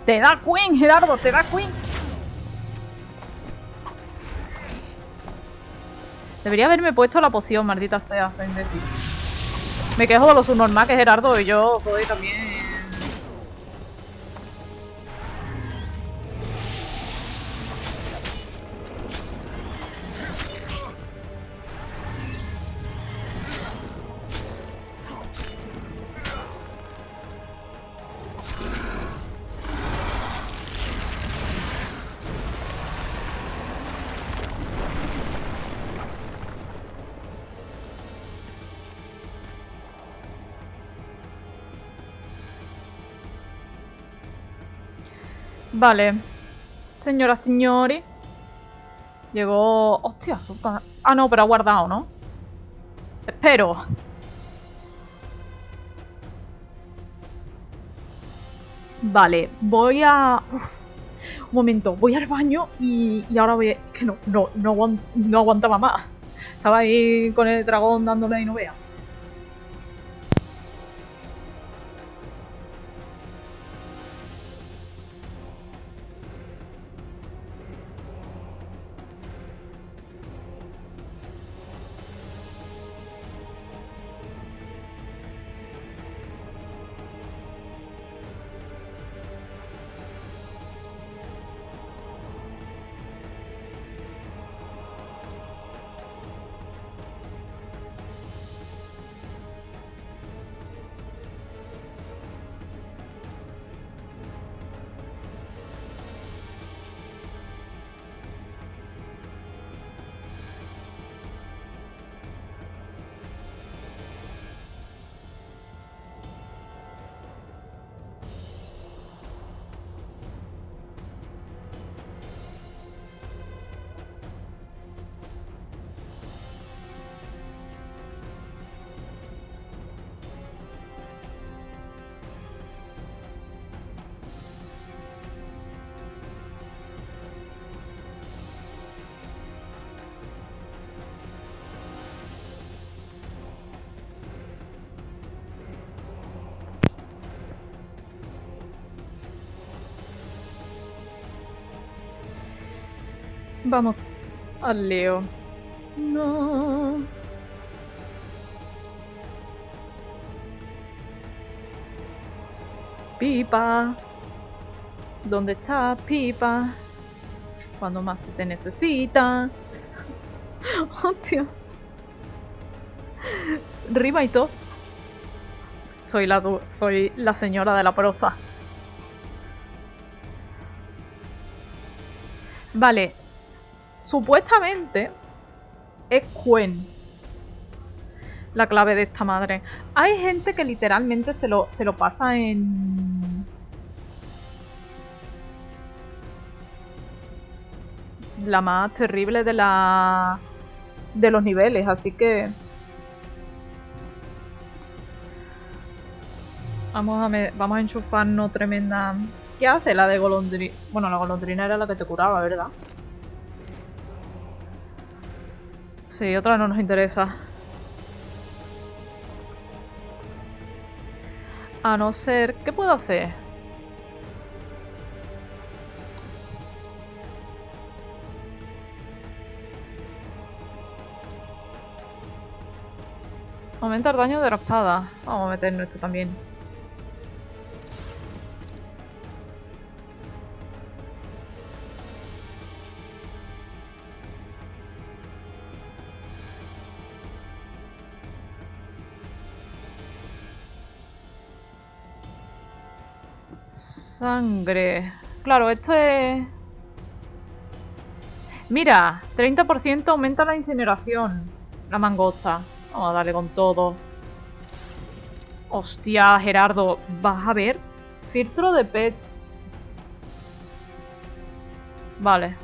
Te da Queen, Gerardo, te da Queen. Debería haberme puesto la poción, maldita sea, soy imbécil. Me quejo de lo subnormal que es Gerardo y yo soy también... Vale. Señoras, señores. Llegó... Hostia, sultana. Ah, no, pero ha guardado, ¿no? Espero. Vale, voy a... Uf, un momento, voy al baño y ahora voy a... Es que no aguantaba más. Estaba ahí con el dragón dándole y no vea. Vamos al Leo. No. Pipa. ¿Dónde está Pipa? Cuando más se te necesita. Hostia. Rima y todo. Soy la señora de la prosa. Vale. Supuestamente es Quen la clave de esta madre. Hay gente que literalmente se lo pasa en... la más terrible de los niveles, así que... Vamos a enchufarnos tremenda... ¿Qué hace la de golondrina? Bueno, la golondrina era la que te curaba, ¿verdad? Sí, otra no nos interesa. A no ser... ¿Qué puedo hacer? Aumenta el daño de la espada. Vamos a meternos esto también. Sangre. Claro, esto es... Mira, 30% aumenta la incineración. La mangosta. Vamos a darle con todo. Hostia, Gerardo. ¿Vas a ver? Filtro de pet. Vale.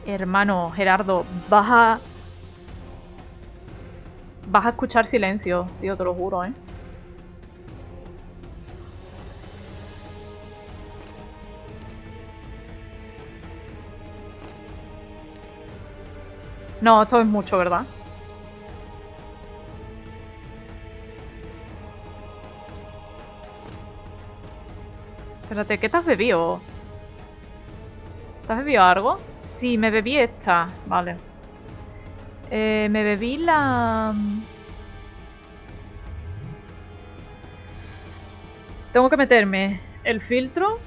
Hermano, Gerardo, vas a escuchar silencio, tío, te lo juro, ¿eh? No, esto es mucho, ¿verdad? Espérate, ¿qué te has bebido? ¿Te has bebido algo? Sí, me bebí esta. Vale. Me bebí la... Tengo que meterme el filtro.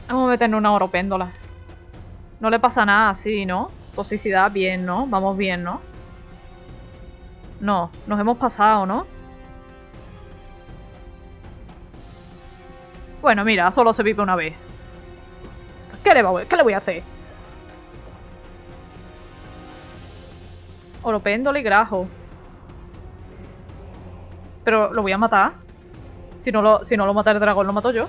Vamos a meternos una oropéndola. No le pasa nada así, ¿no? Toxicidad, bien, ¿no? Vamos bien, ¿no? No, nos hemos pasado, ¿no? Bueno, mira, solo se vive una vez. ¿Qué le voy a hacer? Oropéndola y grajo. Pero lo voy a matar. Si no lo mata el dragón, lo mato yo.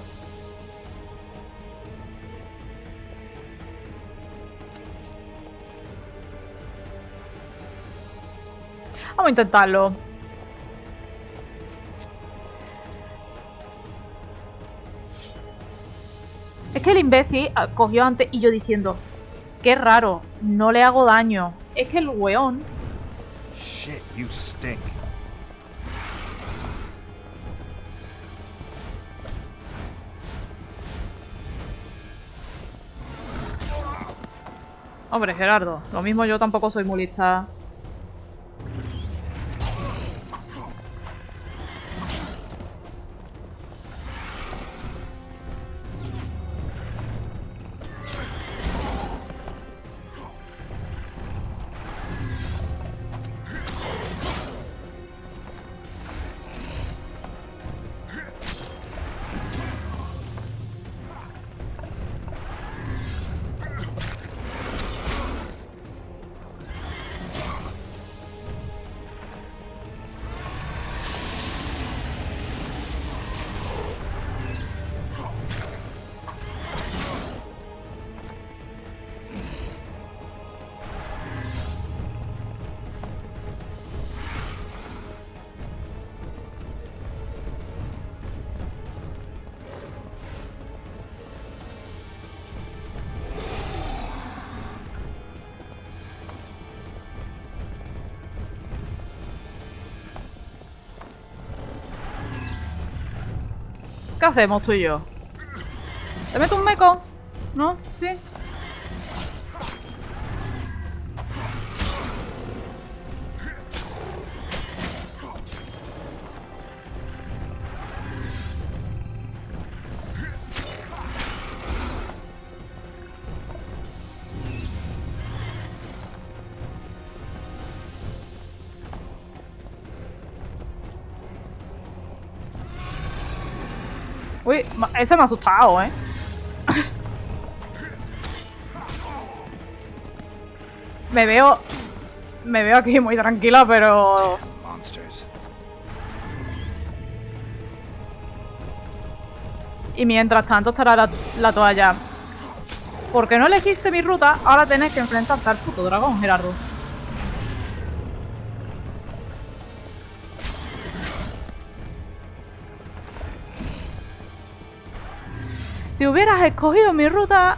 Vamos a intentarlo. Es que el imbécil cogió antes y yo diciendo, qué raro, no le hago daño. Es que el weón... Shit, you stink. Hombre, Gerardo, lo mismo yo tampoco soy muy lista. ¿Qué hacemos tú y yo? ¿Te meto un meco? ¿No? ¿Sí? Uy, ese me ha asustado, ¿eh? Me veo aquí muy tranquila, pero... Y mientras tanto estará la toalla. ¿Por qué no elegiste mi ruta? Ahora tenés que enfrentarte al puto dragón, Gerardo. Si hubieras escogido mi ruta...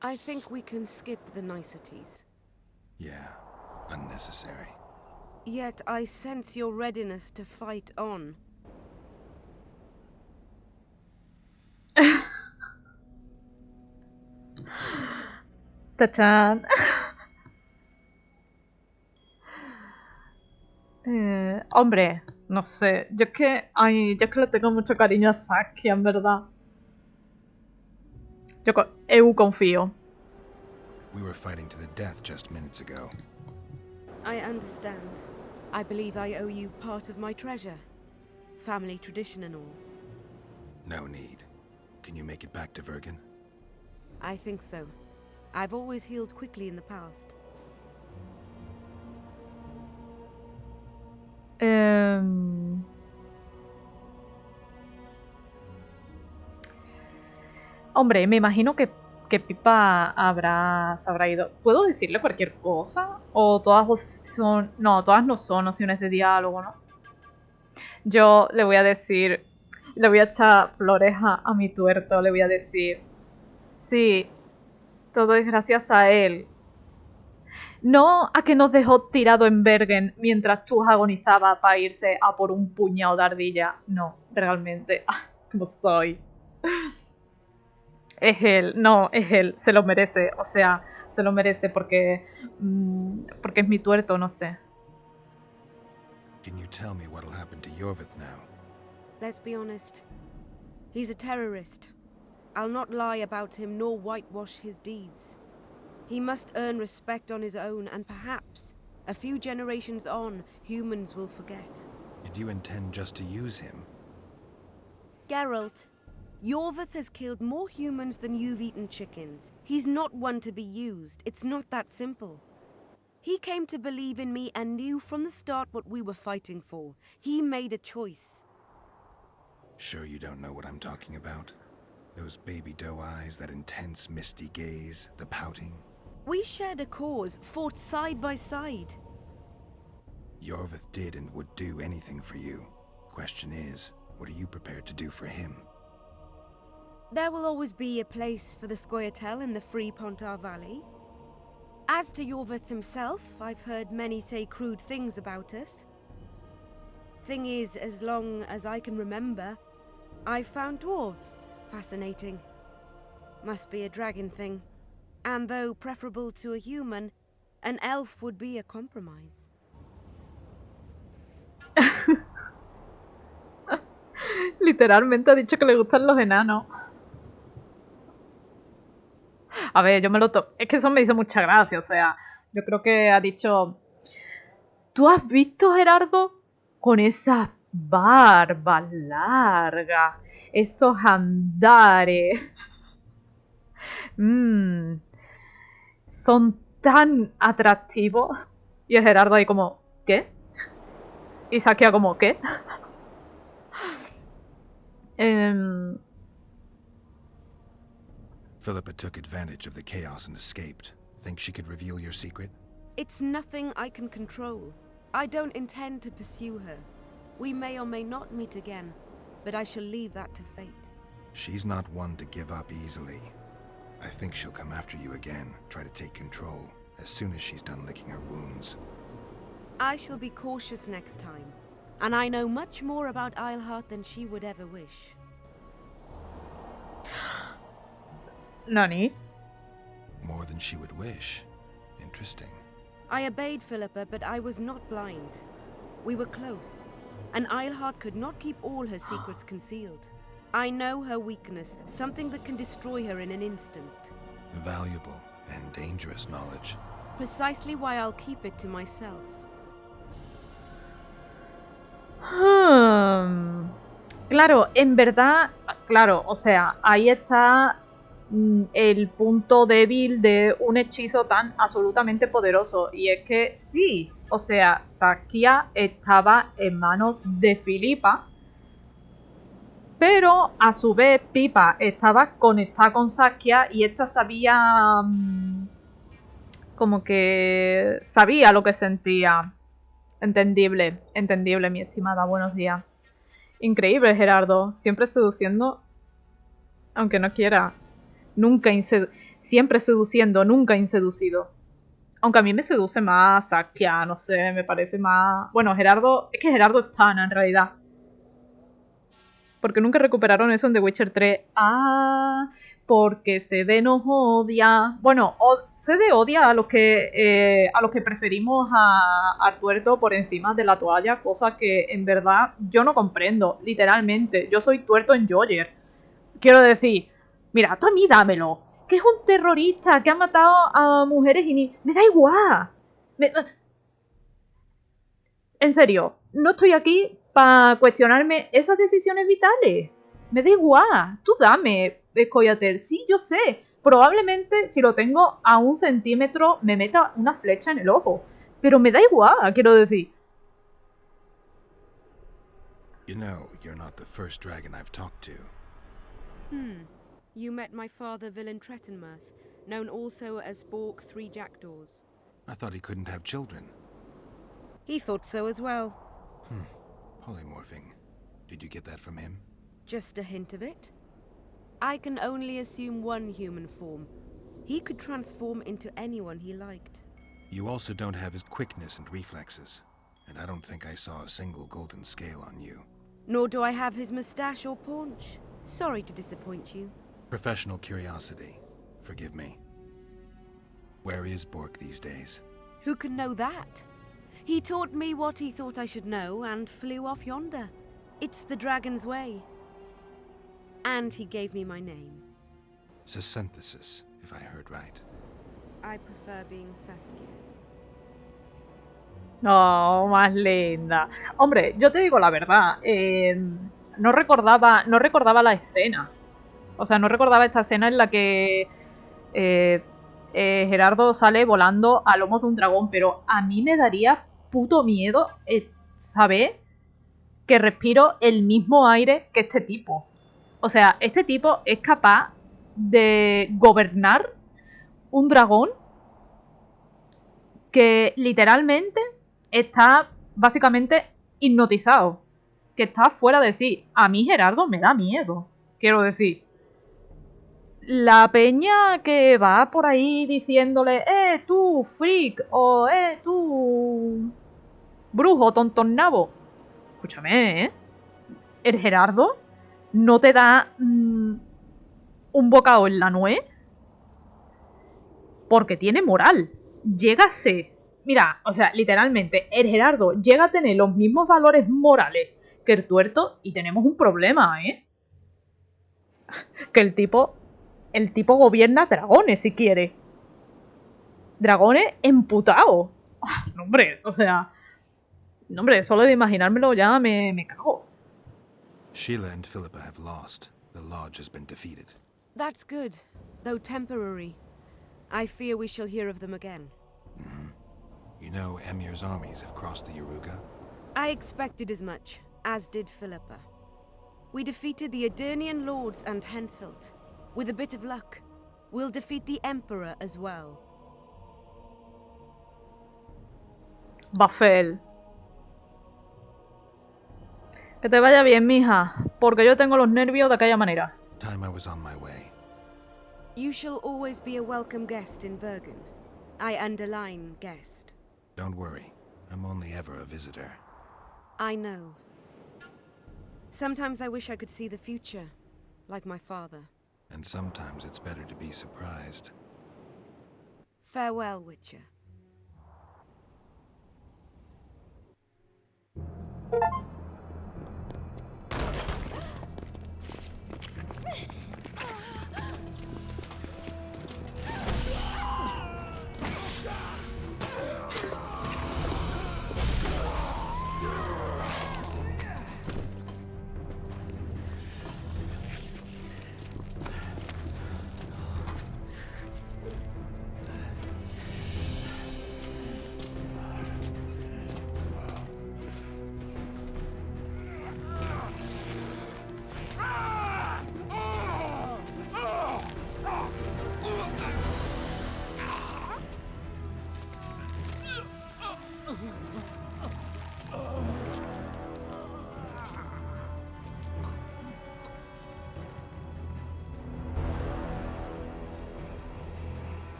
I think we can skip the niceties. Yeah, unnecessary. Yet I sense your readiness to fight on. Tachan. Hombre, no sé. Yo es que le tengo mucho cariño a Saskia, en verdad. Eu confío. We were fighting to the death just minutes ago. I understand. I believe I owe you part of my treasure. Family tradition and all. No need. Can you make it back to Vergen? I think so. I've always healed quickly in the past. Hombre, me imagino que Pipa se habrá ido. ¿Puedo decirle cualquier cosa? ¿O todas son...? No, todas no son opciones de diálogo, ¿no? Yo le voy a decir... Le voy a echar flores a mi tuerto. Le voy a decir... Sí, todo es gracias a él. No a que nos dejó tirado en Bergen mientras tú agonizaba para irse a por un puñado de ardilla. No, realmente. ¿Cómo soy? Es él, no, es él, se lo merece, o sea, se lo merece porque es mi tuerto, no sé. Can you tell me what'll happen to Jorvith now? Let's be honest. He's a terrorist. I'll not lie about him nor whitewash his deeds. He must earn respect on his own, and perhaps, a few generations on, humans will forget. Did you intend just to use him? Geralt, Yorvith has killed more humans than you've eaten chickens. He's not one to be used. It's not that simple. He came to believe in me and knew from the start what we were fighting for. He made a choice. Sure you don't know what I'm talking about? Those baby doe eyes, that intense misty gaze, the pouting. We shared a cause, fought side by side. Yorvith did and would do anything for you. Question is, what are you prepared to do for him? There will always be a place for the Scoia'tael in the free Pontar Valley. As to Yorvith himself, I've heard many say crude things about us. Thing is, as long as I can remember, I've found dwarves fascinating. Must be a dragon thing. And though preferable to a human, an elf would be a compromise. Literalmente ha dicho que le gustan los enanos. A ver, yo me lo tomo. Es que eso me hizo mucha gracia, o sea, yo creo que ha dicho... ¿Tú has visto, Gerardo? Con esas barbas largas, esos andares. Son tan atractivos. Y el Gerardo ahí como, ¿qué? Y Saskia como, ¿qué? Philippa took advantage of the chaos and escaped. Think she could reveal your secret? It's nothing I can control. I don't intend to pursue her. We may or may not meet again, but I shall leave that to fate. She's not one to give up easily. I think she'll come after you again, try to take control, as soon as she's done licking her wounds. I shall be cautious next time, and I know much more about Eilhart than she would ever wish. Nani? More than she would wish. Interesting. I obeyed Philippa, but I was not blind. We were close, and Eilhart could not keep all her secrets concealed. I know her weakness, something that can destroy her in an instant. Valuable and dangerous knowledge. Precisely why I'll keep it to myself. Claro, en verdad, claro, o sea, ahí está el punto débil de un hechizo tan absolutamente poderoso. Y es que sí, o sea, Saskia estaba en manos de Philippa, pero a su vez Pipa estaba conectada con Saskia y esta sabía como que sabía lo que sentía. Entendible, entendible, mi estimada, buenos días. Increíble, Gerardo, siempre seduciendo, aunque no quiera. Nunca siempre seduciendo, nunca inseducido. Aunque a mí me seduce más Saskia, no sé, me parece más... Bueno, Gerardo... Es que Gerardo es pana, en realidad. Porque nunca recuperaron eso en The Witcher 3. Ah, porque CD nos odia. Bueno, CD odia a los que preferimos a Tuerto por encima de la toalla, cosa que en verdad yo no comprendo, literalmente. Yo soy Tuerto en Joyer. Quiero decir, mira, tú a mí dámelo. Que es un terrorista que ha matado a mujeres y ni... ¡Me da igual! En serio, no estoy aquí para cuestionarme esas decisiones vitales. Me da igual. Tú dame, Scoia'tael. Sí, yo sé. Probablemente si lo tengo a 1 centímetro me meta una flecha en el ojo. Pero me da igual, quiero decir. You know, you're not the first dragon I've talked to. You met my father, Villain Trettenmirth, known also as Bork 3 Jackdaws. I thought he couldn't have children. He thought so as well. Polymorphing. Did you get that from him? Just a hint of it. I can only assume one human form. He could transform into anyone he liked. You also don't have his quickness and reflexes, and I don't think I saw a single golden scale on you. Nor do I have his moustache or paunch. Sorry to disappoint you. Professional curiosity. Forgive me. Where is Bork these days? Who can know that? He taught me what he thought I should know and flew off yonder. It's the dragon's way. And he gave me my name. Synthesis, if I heard right. I prefer being Saskia. No, más linda. Hombre, yo te digo la verdad. No recordaba la escena. O sea, no recordaba esta escena en la que Gerardo sale volando a lomos de un dragón, pero a mí me daría puto miedo saber que respiro el mismo aire que este tipo. O sea, este tipo es capaz de gobernar un dragón que literalmente está básicamente hipnotizado. Que está fuera de sí. A mí Gerardo me da miedo. Quiero decir. La peña que va por ahí diciéndole, tú, freak, o tú, brujo, tontonabo. Escúchame, el Gerardo no te da un bocado en la nuez porque tiene moral. Llégase. Mira, o sea, literalmente, el Gerardo llega a tener los mismos valores morales que el tuerto y tenemos un problema, Que el tipo gobierna dragones si quiere. Dragones emputados. No, hombre, o sea. No, hombre, solo de imaginármelo ya me cago. Sheila and Philippa have lost. The lodge has been defeated. That's good, though temporary. I fear we shall hear of them again. You know Emir's armies have crossed the Yaruga? I expected as much, as did Philippa. We defeated the Adernian lords and Henselt. With a bit of luck, we'll defeat the Emperor as well. Bafel. Que te vaya bien, mija, porque yo tengo los nervios de aquella manera. Time I was on my way. You shall always be a welcome guest in Bergen. I underline guest. Don't worry, I'm only ever a visitor. I know. Sometimes I wish I could see the future, like my father. And sometimes it's better to be surprised. Farewell, Witcher.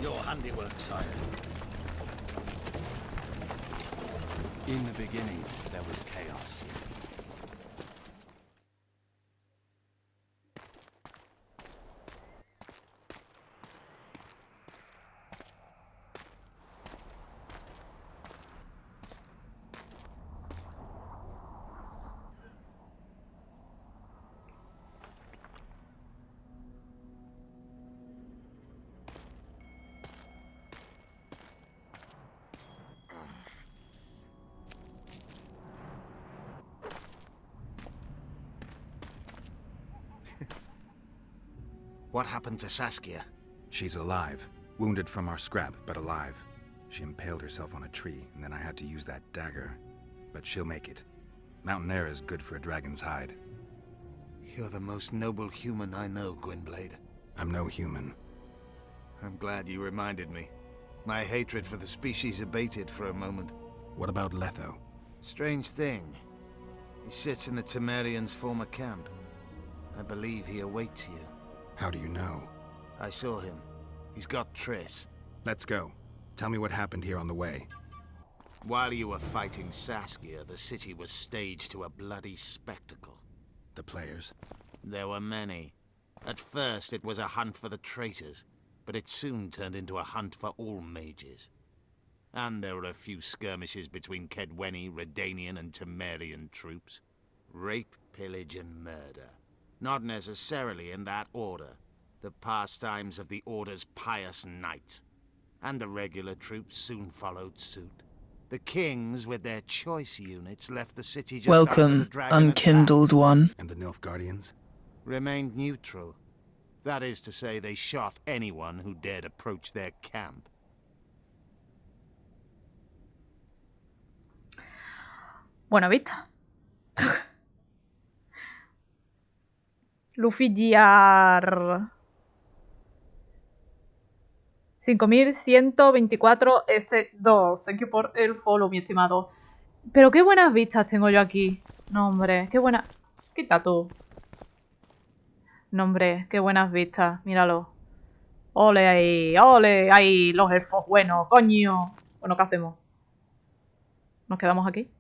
Your handiwork, sire. In the beginning, there was chaos. What happened to Saskia? She's alive. Wounded from our scrap, but alive. She impaled herself on a tree, and then I had to use that dagger. But she'll make it. Mountain air is good for a dragon's hide. You're the most noble human I know, Gwynblade. I'm no human. I'm glad you reminded me. My hatred for the species abated for a moment. What about Letho? Strange thing. He sits in the Temerians' former camp. I believe he awaits you. How do you know? I saw him. He's got Triss. Let's go. Tell me what happened here on the way. While you were fighting Saskia, the city was staged to a bloody spectacle. The players? There were many. At first, it was a hunt for the traitors, but it soon turned into a hunt for all mages. And there were a few skirmishes between Kedweni, Redanian, and Temerian troops. Rape, pillage, and murder. Not necessarily in that order. The pastimes of the Order's pious knights. And the regular troops soon followed suit. The kings, with their choice units, left the city just after the Welcome, dragon unkindled one. And the Nilf Guardians? remained neutral. That is to say, they shot anyone who dared approach their camp. Buena vista. Luffy GR 5124 S2. Thank you por el follow, mi estimado. Pero qué buenas vistas tengo yo aquí. No, hombre, qué buena... Quita tú. No, hombre, qué buenas vistas. Míralo. Ole ahí, ole ahí, los elfos buenos, coño. Bueno, ¿qué hacemos? ¿Nos quedamos aquí?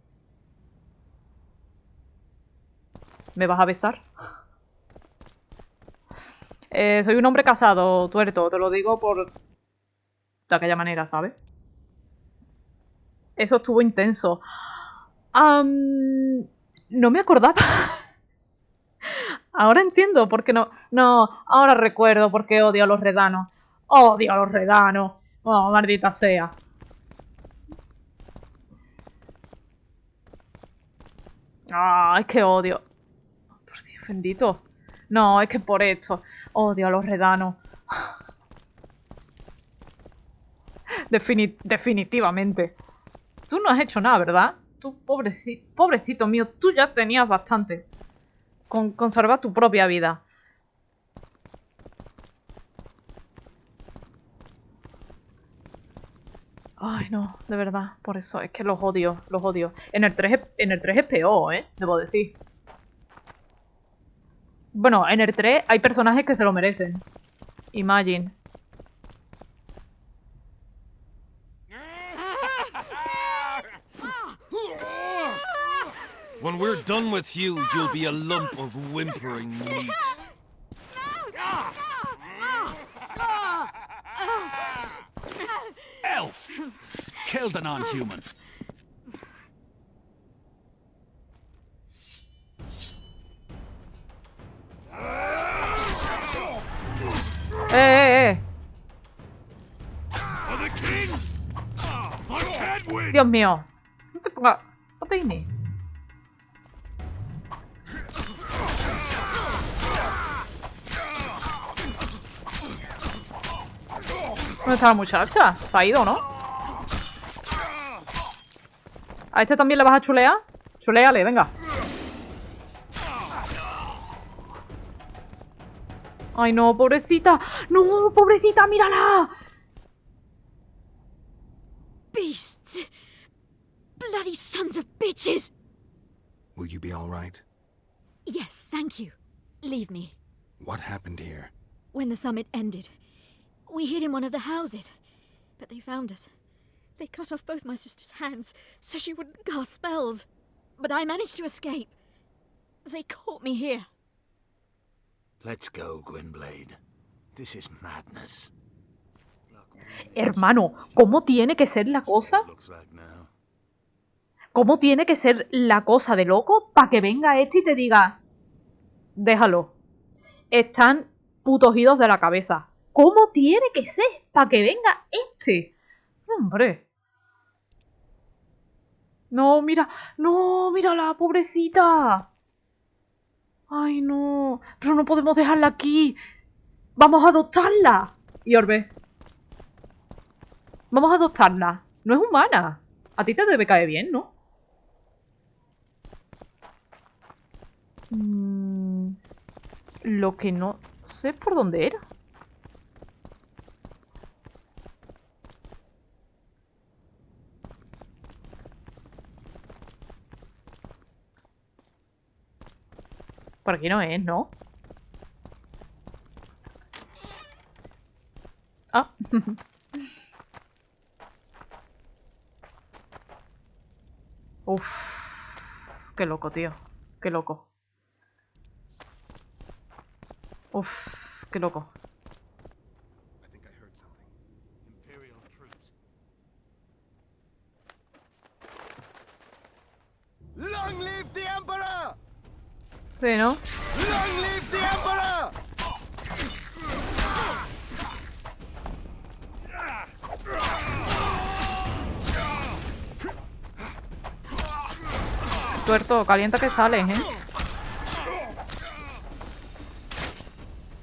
¿Me vas a besar? Soy un hombre casado, tuerto. Te lo digo por... de aquella manera, ¿sabes? Eso estuvo intenso. No me acordaba. Ahora entiendo por qué no... No, ahora recuerdo por qué odio a los redanos. Odio a los redanos. Oh, maldita sea. Ah, es que odio. Por Dios bendito. No, es que por esto. Odio a los redanos. Definitivamente. Tú no has hecho nada, ¿verdad? Tú, pobrecito mío, tú ya tenías bastante. Con conservar tu propia vida. Ay, no, de verdad. Por eso, es que los odio, los odio. En el 3 es peor, debo decir. Bueno, en el 3 hay personajes que se lo merecen. Imagine. When we're done with you, you'll be a lump of whimpering meat. Elf! Killed a non-human. Dios mío. No te pongas... No te ni. ¿Dónde está la muchacha? Se ha ido, ¿no? ¿A este también le vas a chulear? Chuléale, venga. Ay, no, pobrecita. No, pobrecita, mírala. Beasts! Bloody sons of bitches! Will you be all right? Yes, thank you. Leave me. What happened here? When the summit ended, we hid in one of the houses, but they found us. They cut off both my sister's hands so she wouldn't cast spells. But I managed to escape. They caught me here. Let's go, Gwynblade. This is madness. Hermano, ¿cómo tiene que ser la cosa? ¿Cómo tiene que ser la cosa de loco para que venga este y te diga... Déjalo. Están putos idos de la cabeza. ¿Cómo tiene que ser para que venga este? Hombre. No, mira. No, mírala, pobrecita. Ay, no. Pero no podemos dejarla aquí. Vamos a adoptarla. Y Orbe. Vamos a adoptarla. No es humana. A ti te debe caer bien, ¿no? Lo que no sé por dónde era. Por aquí no es, ¿no? Ah. Uf. Qué loco, tío. Qué loco. Uf. Qué loco. Long live the Emperor! Sí, ¿no? Long live the Emperor! Tuerto, calienta que sales, ¿eh?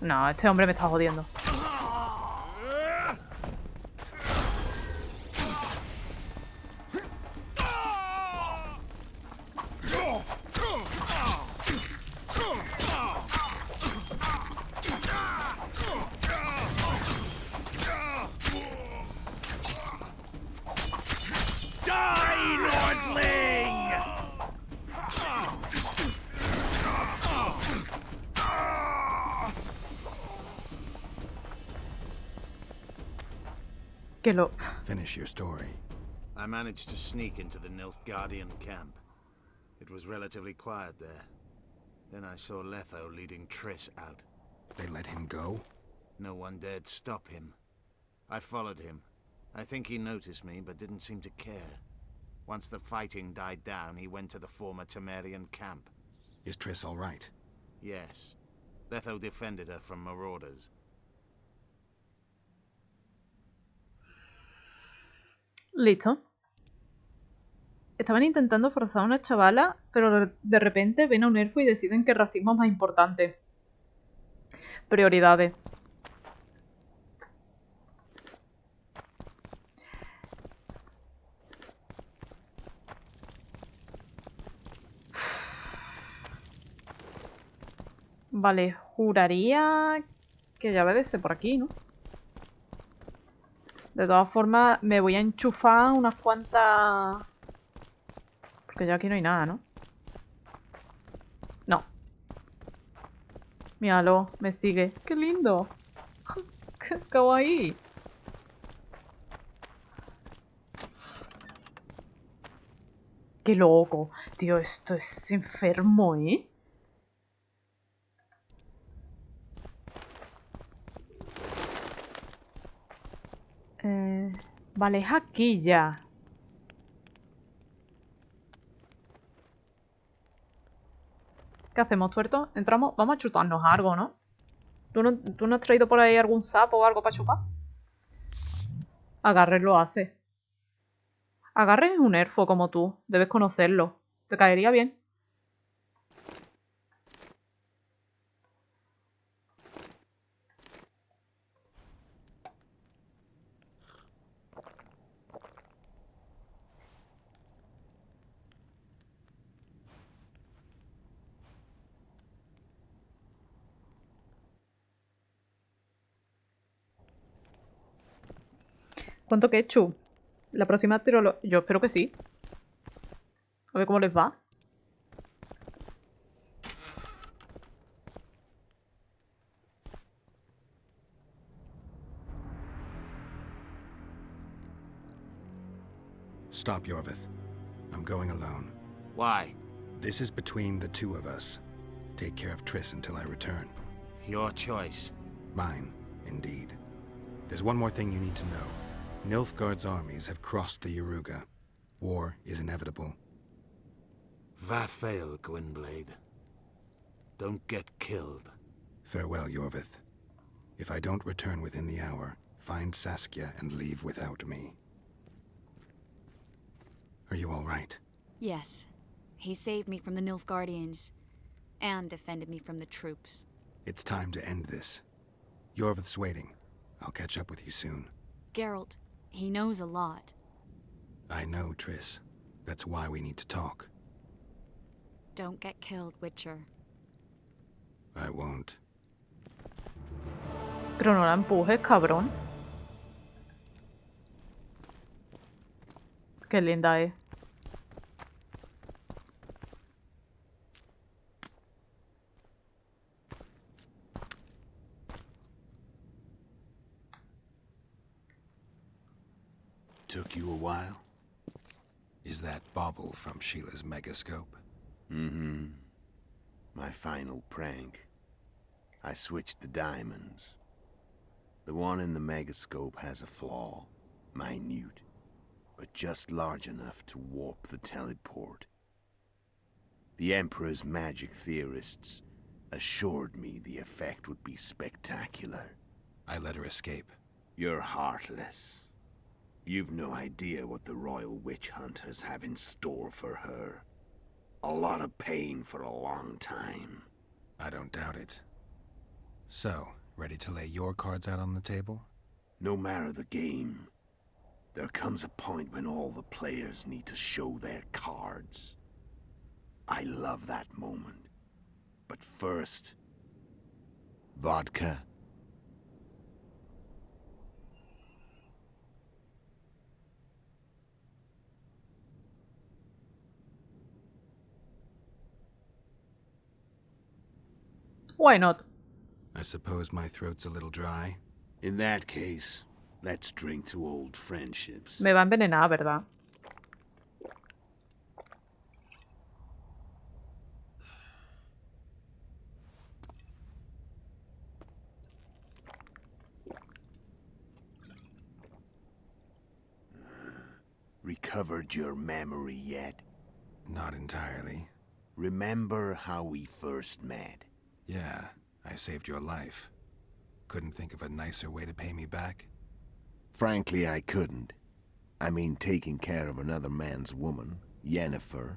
No, este hombre me está jodiendo. Que lo... Finish your story. I managed to sneak into the Nilfgaardian camp. It was relatively quiet there. Then I saw Letho leading Triss out. They let him go? No one dared stop him. I followed him. I think he noticed me, but didn't seem to care. Once the fighting died down, he went to the former Temerian camp. Is Triss all right? Yes. Letho defended her from marauders. Listo. Estaban intentando forzar a una chavala, pero de repente ven a un elfo y deciden que el racismo es más importante. Prioridades. Vale, juraría que ya debe ser por aquí, ¿no? De todas formas, me voy a enchufar unas cuantas... Porque ya aquí no hay nada, ¿no? No. Míralo, me sigue. ¡Qué lindo! ¡Qué kawaii! ¡Qué loco! Tío, esto es enfermo, ¿eh? Vale, es aquí ya. ¿Qué hacemos, tuerto? ¿Entramos? Vamos a chutarnos algo, ¿no? ¿Tú no has traído por ahí algún sapo o algo para chupar? Agarre lo hace. Agarre es un elfo como tú. Debes conocerlo. Te caería bien. ¿Cuánto ketchup? La próxima tiro yo espero que sí. A ver cómo les va. Stop, Yorvith. I'm going alone. Why? This is between the two of us. Take care of Triss until I return. Your choice. Mine, indeed. There's one more thing you need to know. Nilfgaard's armies have crossed the Yaruga. War is inevitable. Va fail, Gwynblade. Don't get killed. Farewell, Yorvith. If I don't return within the hour, find Saskia and leave without me. Are you all right? Yes. He saved me from the Nilfgaardians, and defended me from the troops. It's time to end this. Yorvith's waiting. I'll catch up with you soon. Geralt, he knows a lot. I know, Triss. That's why we need to talk. Don't get killed, Witcher. I won't. Pero no la empujes, cabrón. Qué linda es. Took you a while? Is that bauble from Sheila's megascope? Mm-hmm. My final prank. I switched the diamonds. The one in the megascope has a flaw. Minute. But just large enough to warp the teleport. The Emperor's magic theorists assured me the effect would be spectacular. I let her escape. You're heartless. You've no idea what the royal witch hunters have in store for her. A lot of pain for a long time. I don't doubt it. So, ready to lay your cards out on the table? No matter the game, there comes a point when all the players need to show their cards. I love that moment. But first... vodka? Why not? I suppose my throat's a little dry. In that case, let's drink to old friendships. Me va a envenenar, ¿verdad? Recovered your memory yet? Not entirely. Remember how we first met? Yeah, I saved your life. Couldn't think of a nicer way to pay me back? Frankly, I couldn't. I mean, taking care of another man's woman, Yennefer.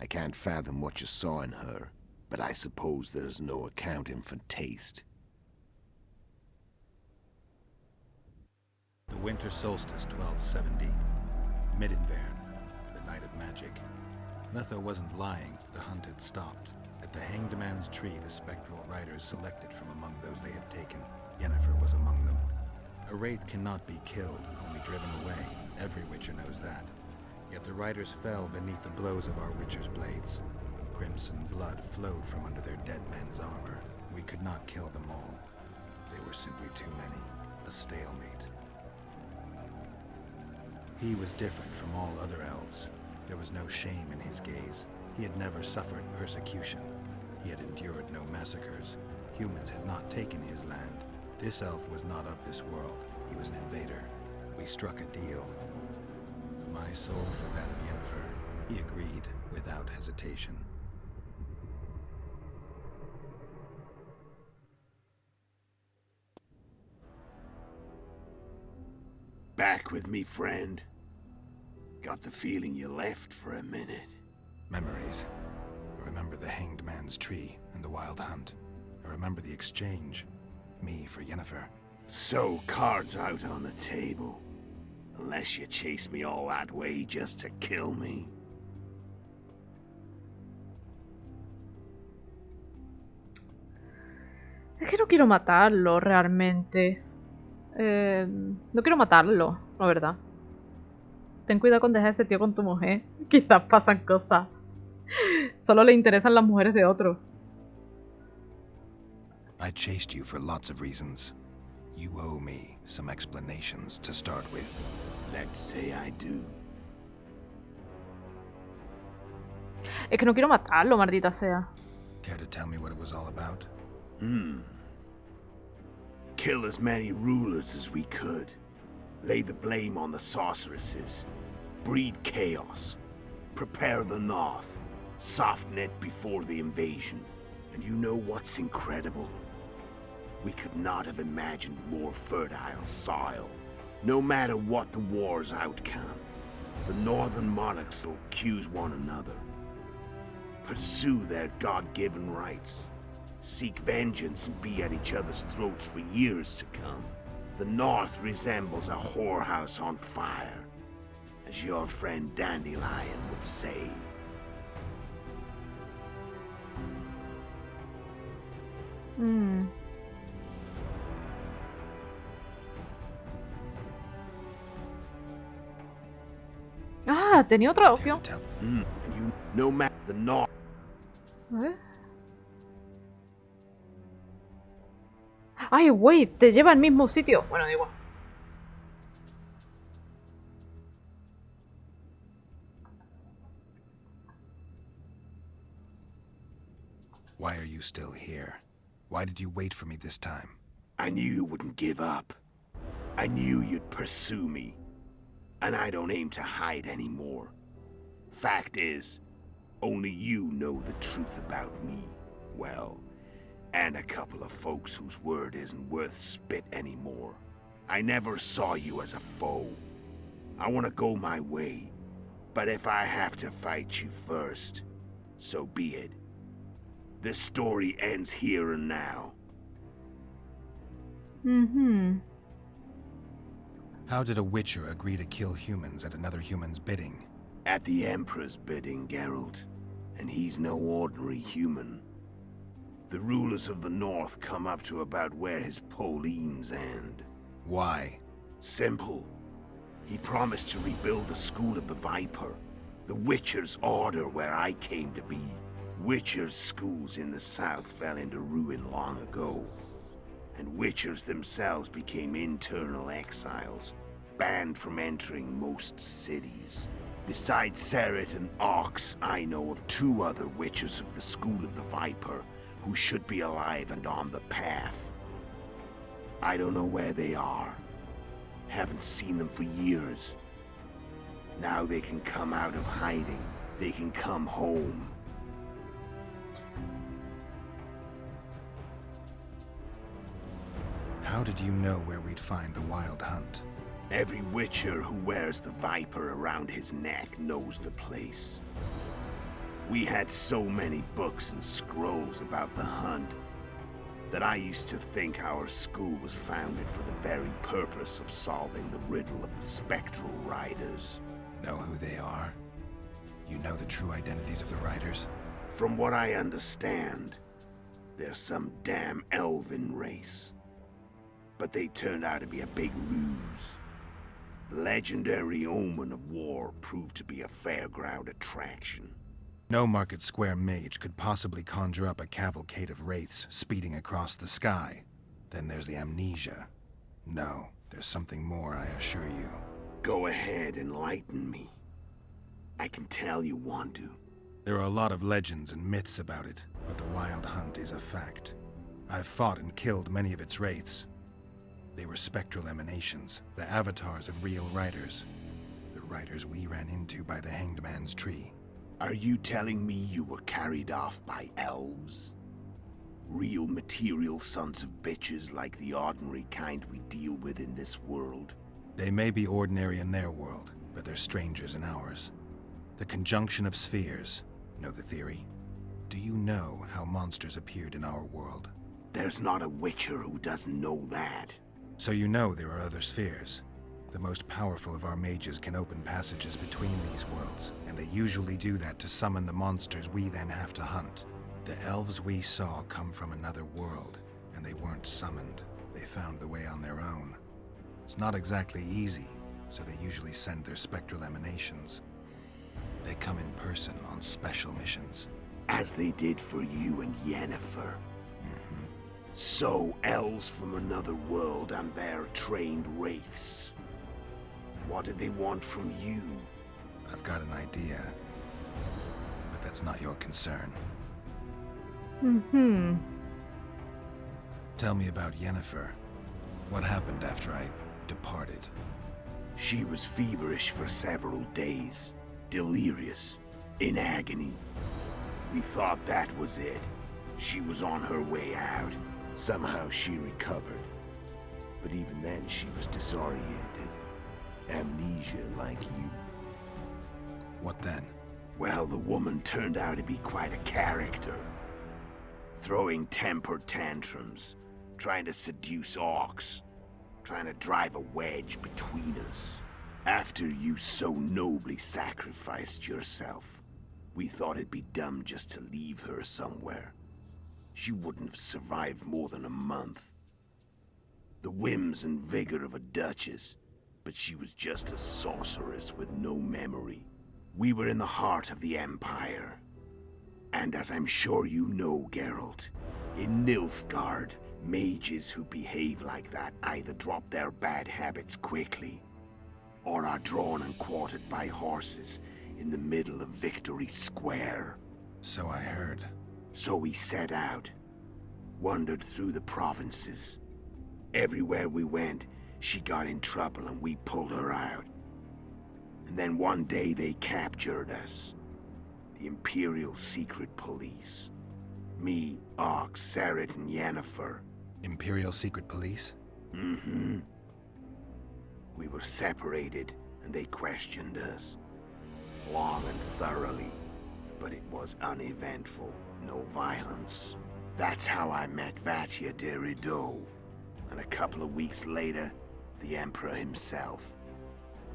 I can't fathom what you saw in her, but I suppose there's no accounting for taste. The winter solstice, 1270. Midinvern, the night of magic. Letho wasn't lying, the hunt had stopped. At the Hanged Man's Tree, the spectral riders selected from among those they had taken. Yennefer was among them. A wraith cannot be killed, only driven away. Every witcher knows that. Yet the riders fell beneath the blows of our witcher's blades. Crimson blood flowed from under their dead men's armor. We could not kill them all. They were simply too many. A stalemate. He was different from all other elves. There was no shame in his gaze. He had never suffered persecution. He had endured no massacres. Humans had not taken his land. This elf was not of this world. He was an invader. We struck a deal. My soul for that of Yennefer. He agreed without hesitation. Back with me, friend. Got the feeling you left for a minute. Memories. I remember the Hanged Man's Tree and the Wild Hunt. I remember the exchange. Me for Yennefer. So, cards out on the table. Unless you chase me all that way just to kill me. Es que no quiero matarlo realmente. No quiero matarlo, la verdad. Ten cuidado con dejar a ese tío con tu mujer. Quizás pasan cosas. Solo le interesan las mujeres de otros. I chased you for lots of reasons. You owe me some explanations to start with. Let's say I do. Es que no quiero matarlo, maldita sea. Care to tell me what it was all about? Kill as many rulers as we could. Lay the blame on the sorceresses. Breed chaos. Prepare the north. Soften it before the invasion. And you know what's incredible? We could not have imagined more fertile soil. No matter what the war's outcome, the northern monarchs will accuse one another. Pursue their God-given rights. Seek vengeance and be at each other's throats for years to come. The north resembles a whorehouse on fire, as your friend Dandelion would say. Ah, tenía otra opción. And you no matter the north. A ver. Ay, güey, te lleva al mismo sitio. Bueno, da igual. Why are you still here? Why did you wait for me this time? I knew you wouldn't give up. I knew you'd pursue me. And I don't aim to hide anymore. Fact is, Only you know the truth about me. Well, and a couple of folks whose word isn't worth spit anymore. I never saw you as a foe. I want to go my way, but if I have to fight you first, so be it. This story ends here and now. How did a Witcher agree to kill humans at another human's bidding? At the Emperor's bidding, Geralt. And he's no ordinary human. The rulers of the North come up to about where his Pauline's end. Why? Simple. He promised to rebuild the School of the Viper, the Witcher's order where I came to be. Witcher's schools in the south fell into ruin long ago, and Witchers themselves became internal exiles, banned from entering most cities. Besides Seret and Ox, I know of 2 other Witchers of the School of the Viper who should be alive and on the path. I don't know where they are. Haven't seen them for years. Now they can come out of hiding. They can come home. How did you know where we'd find the Wild Hunt? Every Witcher who wears the Viper around his neck knows the place. We had so many books and scrolls about the hunt that I used to think our school was founded for the very purpose of solving the riddle of the spectral riders. Know who they are? You know the true identities of the riders? From what I understand, they're some damn elven race. But they turned out to be a big ruse. The legendary omen of war proved to be a fairground attraction. No Market Square mage could possibly conjure up a cavalcade of wraiths speeding across the sky. Then there's the amnesia. No, there's something more, I assure you. Go ahead, enlighten me. I can tell you want to. There are a lot of legends and myths about it, but the Wild Hunt is a fact. I've fought and killed many of its wraiths. They were spectral emanations, the avatars of real riders. The riders we ran into by the Hanged Man's Tree. Are you telling me you were carried off by elves? Real material sons of bitches like the ordinary kind we deal with in this world? They may be ordinary in their world, but they're strangers in ours. The conjunction of spheres. Know the theory? Do you know how monsters appeared in our world? There's not a Witcher who doesn't know that. So you know there are other spheres. The most powerful of our mages can open passages between these worlds, and they usually do that to summon the monsters we then have to hunt. The elves we saw come from another world, and they weren't summoned. They found the way on their own. It's not exactly easy, so they usually send their spectral emanations. They come in person on special missions. As they did for you and Yennefer. So, elves from another world and their trained wraiths. What did they want from you? I've got an idea, but that's not your concern. Tell me about Yennefer. What happened after I departed? She was feverish for several days, delirious, in agony. We thought that was it. She was on her way out. Somehow she recovered. But even then she was disoriented. Amnesia like you. What then? Well, the woman turned out to be quite a character. Throwing temper tantrums, trying to seduce orcs, trying to drive a wedge between us. After you so nobly sacrificed yourself, we thought it'd be dumb just to leave her somewhere. She wouldn't have survived more than a month. The whims and vigor of a duchess, but she was just a sorceress with no memory. We were in the heart of the Empire. And as I'm sure you know, Geralt, in Nilfgaard, mages who behave like that either drop their bad habits quickly, or are drawn and quartered by horses in the middle of Victory Square. So I heard. So we set out, wandered through the provinces. Everywhere we went, she got in trouble and we pulled her out. And then one day they captured us. the Imperial Secret Police. Me, Ox, Sarit, and Yennefer. Imperial Secret Police? Mm-hmm. We were separated, and they questioned us. Long and thoroughly, but it was uneventful, no violence. That's how I met Vatia DIRECTO, and a couple of weeks later, the Emperor himself.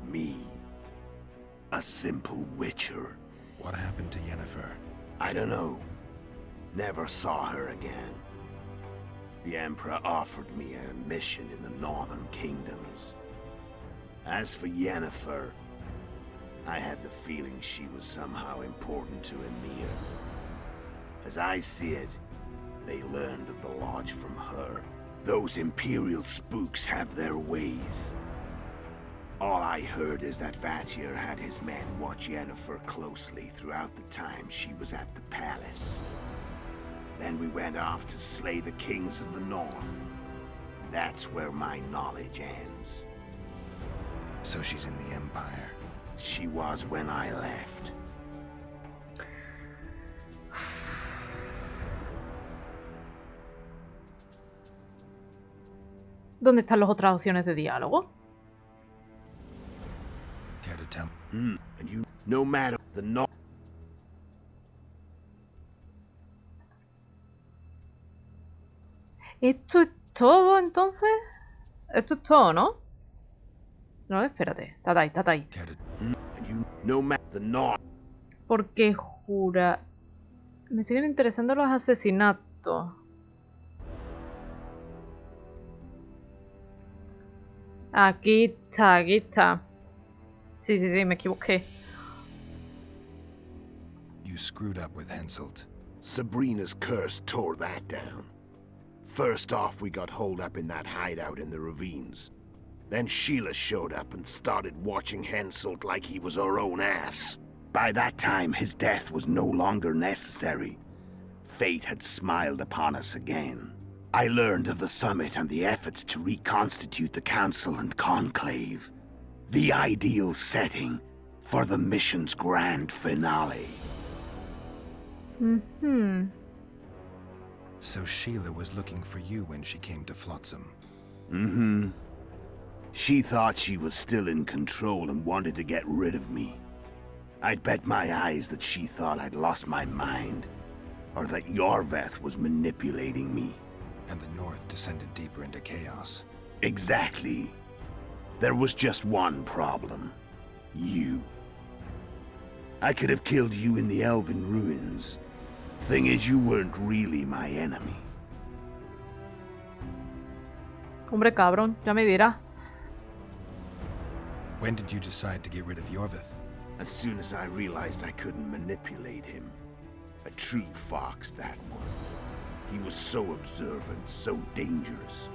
Me. A simple witcher. What happened to Yennefer? I don't know. Never saw her again. The Emperor offered me a mission in the Northern Kingdoms. As for Yennefer, I had the feeling she was somehow important to Emir. As I see it, they learned of the Lodge from her. Those Imperial spooks have their ways. All I heard is that Vatir had his men watch Yennefer closely throughout the time she was at the palace. Then we went off to slay the kings of the north. That's where my knowledge ends. So she's in the Empire? She was when I left. ¿Dónde están las otras opciones de diálogo? Care to tell? And you, no matter the north. ¿Esto es todo, entonces? Esto es todo, ¿no? No, espérate. Está ahí. Porque jura... Me siguen interesando los asesinatos. Aquí está. Sí, me equivoqué. You screwed up with Henselt. Sabrina's curse tore that down. First off, we got holed up in that hideout in the ravines. Then Sheila showed up and started watching Henselt like he was her own ass. By that time, his death was no longer necessary. Fate had smiled upon us again. I learned of the summit and the efforts to reconstitute the council and conclave. The ideal setting for the mission's grand finale. So Sheila was looking for you when she came to Flotsam? She thought she was still in control and wanted to get rid of me. I'd bet my eyes that she thought I'd lost my mind, or that Yorveth was manipulating me. And the North descended deeper into chaos. Exactly. There was just one problem. You. I could have killed you in the Elven ruins. Thing is, you weren't really my enemy. Hombre cabrón, ya me dirá. When did you decide to get rid of Yorveth? As soon as I realized I couldn't manipulate him. A true fox, that one. He was so observant, so dangerous.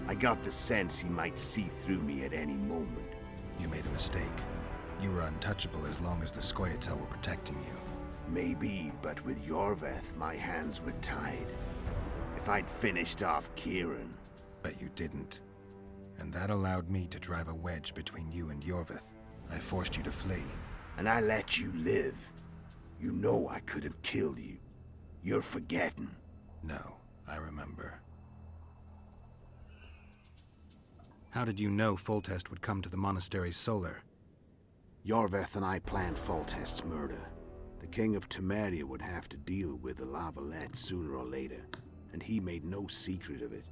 I got the sense he might see through me at any moment. You made a mistake. You were untouchable as long as the Scoia'tael were protecting you. Maybe, but with Yorveth, my hands were tied. If I'd finished off Kieran... But you didn't. And that allowed me to drive a wedge between you and Yorveth. I forced you to flee. And I let you live. You know I could have killed you. You're forgetting. No, I remember. How did you know Foltest would come to the monastery's solar? Yorveth and I planned Foltest's murder. The King of Temeria would have to deal with the Lavalette sooner or later, and he made no secret of it.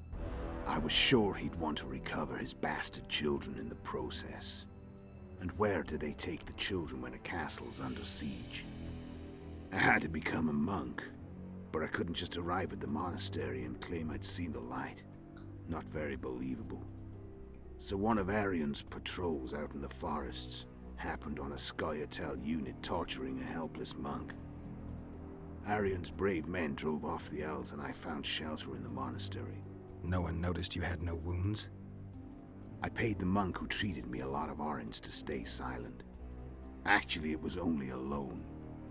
I was sure he'd want to recover his bastard children in the process. And where do they take the children when a castle's under siege? I had to become a monk, but I couldn't just arrive at the monastery and claim I'd seen the light. Not very believable. So one of Arian's patrols out in the forests happened on a Scoia'tael unit torturing a helpless monk. Arian's brave men drove off the elves and I found shelter in the monastery. No one noticed you had no wounds? I paid the monk who treated me a lot of orange to stay silent. Actually, it was only a loan,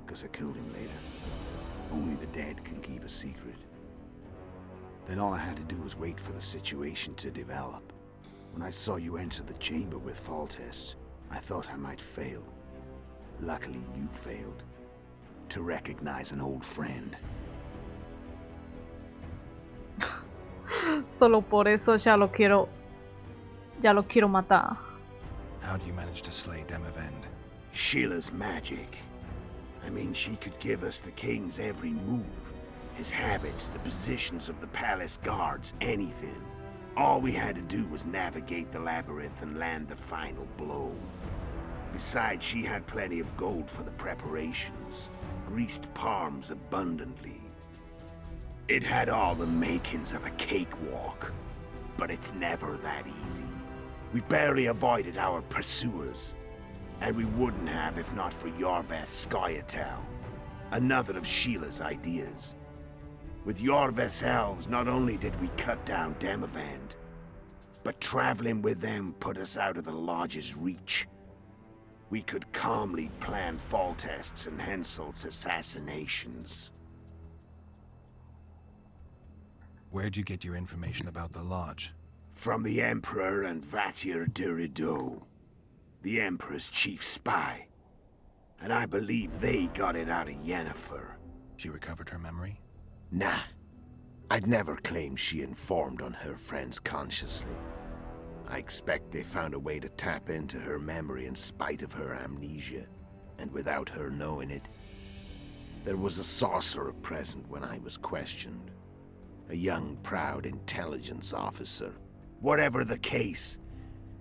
because I killed him later. Only the dead can keep a secret. Then all I had to do was wait for the situation to develop. When I saw you enter the chamber with Foltest, I thought I might fail. Luckily, you failed. to recognize an old friend. Solo por eso ya lo quiero matar. How do you manage to slay Demavend? Sheila's magic. I mean, she could give us the king's every move. His habits, the positions of the palace guards, anything. All we had to do was navigate the labyrinth and land the final blow. Besides, she had plenty of gold for the preparations. Greased palms abundantly. It had all the makings of a cakewalk. But it's never that easy. We barely avoided our pursuers. And we wouldn't have if not for Yorveth's Scoia'tael, another of Sheila's ideas. With Yorveth's elves, not only did we cut down Demavend, but traveling with them put us out of the Lodge's reach. We could calmly plan Foltest's and Hensel's assassinations. Where'd you get your information about the Lodge? From the Emperor and Vatier DIRECTO, the Emperor's chief spy. And I believe they got it out of Yennefer. She recovered her memory? Nah. I'd never claim she informed on her friends consciously. I expect they found a way to tap into her memory in spite of her amnesia, and without her knowing it. There was a sorcerer present when I was questioned. A young, proud intelligence officer. Whatever the case,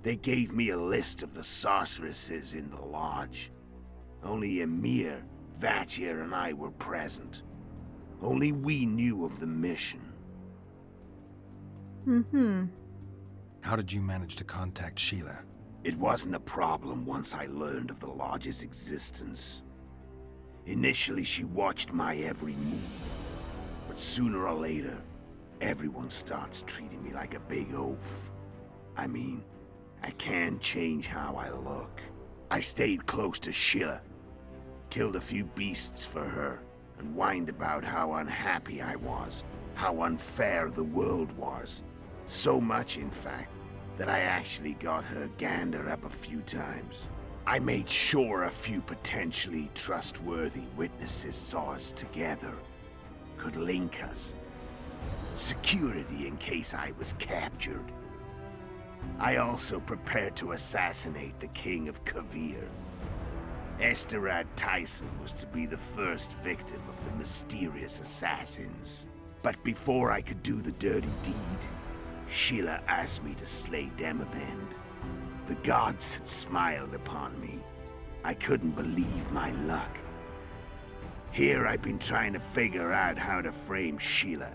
they gave me a list of the sorceresses in the lodge. Only Emir, Vatier, and I were present. Only we knew of the mission. How did you manage to contact Sheila? It wasn't a problem once I learned of the lodge's existence. Initially, she watched my every move. But sooner or later, everyone starts treating me like a big oaf. I mean, I can't change how I look. I stayed close to Sheila, killed a few beasts for her, and whined about how unhappy I was, how unfair the world was. So much, in fact, that I actually got her gander up a few times. I made sure a few potentially trustworthy witnesses saw us together, could link us. Security in case I was captured. I also prepared to assassinate the King of Kavir. Esterad Tyson was to be the first victim of the mysterious assassins. But before I could do the dirty deed, Sheila asked me to slay Demavend. The gods had smiled upon me. I couldn't believe my luck. Here I've been trying to figure out how to frame Sheila.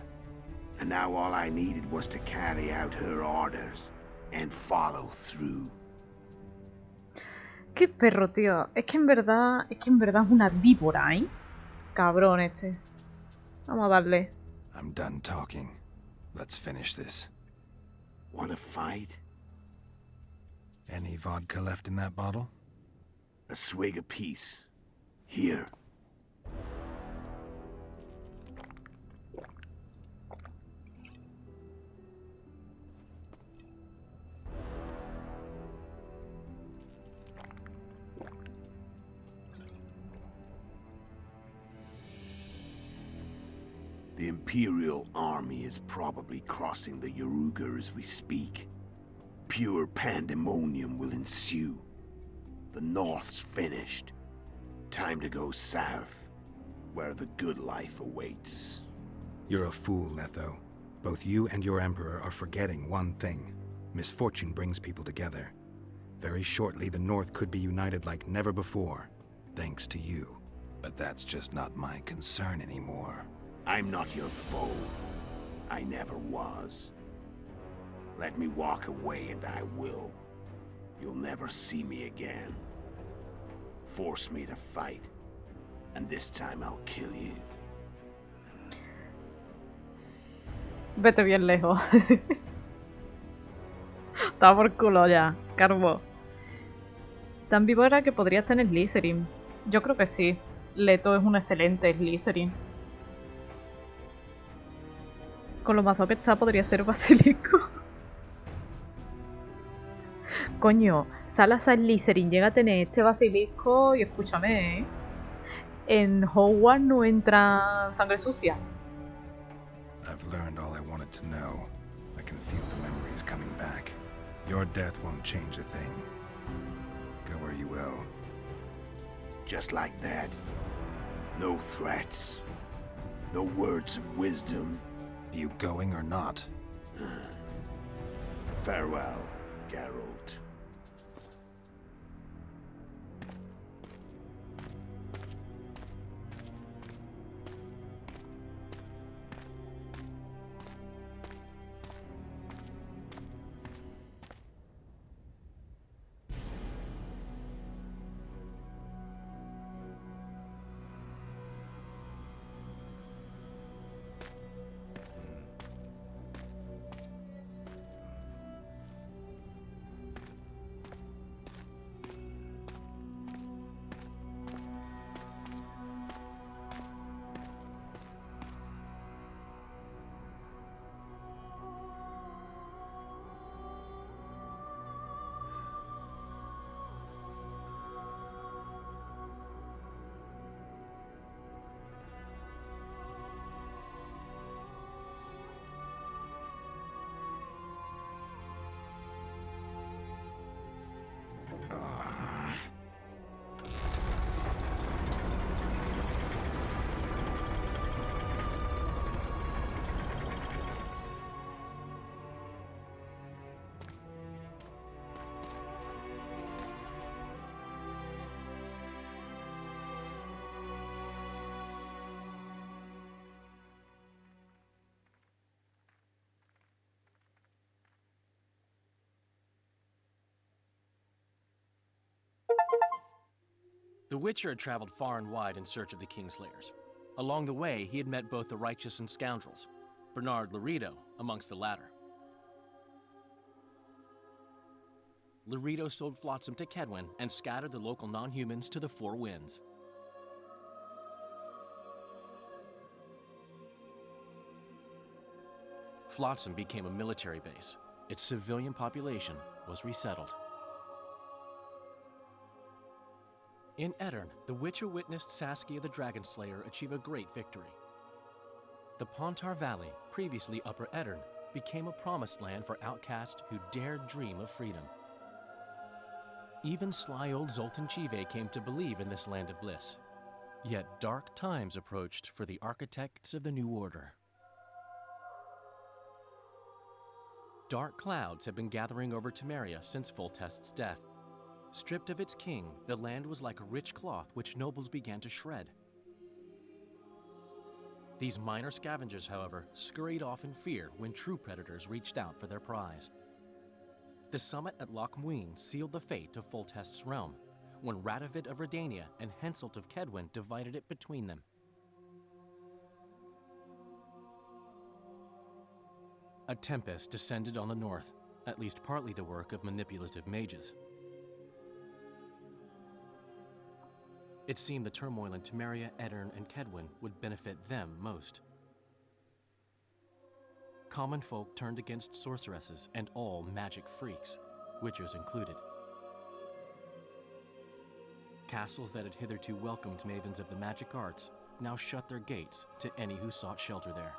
And now all I needed was to carry out her orders and follow through. Qué perro, tío. Es que en verdad es una víbora, ¿eh? Cabrón este. Vamos a darle. I'm done talking. Let's finish this. Wanna fight? Any vodka left in that bottle? A swig apiece. Here. The Imperial army is probably crossing the Yaruga as we speak. Pure pandemonium will ensue. The North's finished. Time to go south, where the good life awaits. You're a fool, Letho. Both you and your Emperor are forgetting one thing. Misfortune brings people together. Very shortly, the North could be united like never before, thanks to you. But that's just not my concern anymore. I'm not your foe. I never was. Let me walk away and I will. You'll never see me again. Force me to fight, and this time I'll kill you. Vete bien lejos. Está por culo ya, Carbo. Tan vivo era que podría estar en Slytherin. Yo creo que sí. Leto es un excelente Slytherin. Con lo mazo que está, podría ser basilisco. Coño, Salazar Slytherin llega a tener este basilisco y escúchame, ¿eh? en Hogwarts no entra sangre sucia. I've learned all I wanted to know. I can feel the memories coming back. Your death won't change a thing. Go where you will. Just like that. No threats. No words of wisdom. You going or not? Farewell, Geralt. The Witcher had traveled far and wide in search of the Kingslayers. Along the way, he had met both the righteous and scoundrels, Bernard Laredo amongst the latter. Laredo sold Flotsam to Kedwin and scattered the local non-humans to the four winds. Flotsam became a military base. Its civilian population was resettled. In Edirn, the Witcher witnessed Saskia the Dragon Slayer achieve a great victory. The Pontar Valley, previously Upper Edirn, became a promised land for outcasts who dared dream of freedom. Even sly old Zoltan Chive came to believe in this land of bliss. Yet dark times approached for the architects of the New Order. Dark clouds have been gathering over Temeria since Foltest's death. Stripped of its king, the land was like a rich cloth which nobles began to shred. These minor scavengers, however, scurried off in fear when true predators reached out for their prize. The summit at Loch Muin sealed the fate of Foltest's realm, when Radovid of Redania and Henselt of Kedwin divided it between them. A tempest descended on the north, at least partly the work of manipulative mages. It seemed the turmoil in Temeria, Edirn, and Kedwin would benefit them most. Common folk turned against sorceresses and all magic freaks, witchers included. Castles that had hitherto welcomed mavens of the magic arts now shut their gates to any who sought shelter there.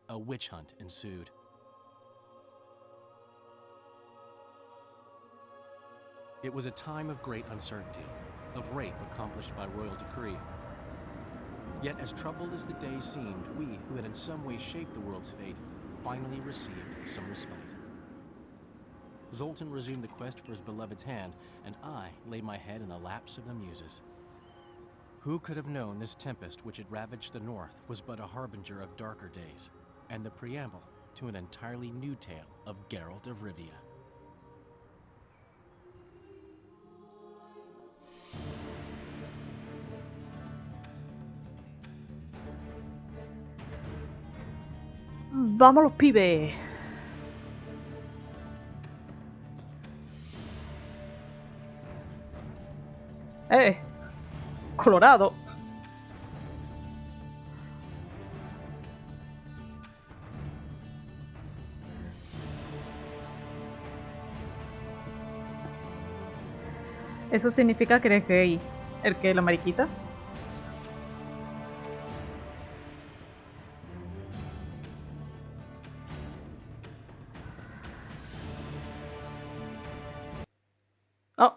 A witch hunt ensued. It was a time of great uncertainty, of rape accomplished by royal decree. Yet as troubled as the days seemed, we, who had in some way shaped the world's fate, finally received some respite. Zoltan resumed the quest for his beloved's hand, and I laid my head in the laps of the muses. Who could have known this tempest which had ravaged the north was but a harbinger of darker days, and the preamble to an entirely new tale of Geralt of Rivia. Vamos los pibes. Colorado. Eso significa que eres gay. ¿El que? ¿La mariquita? Oh.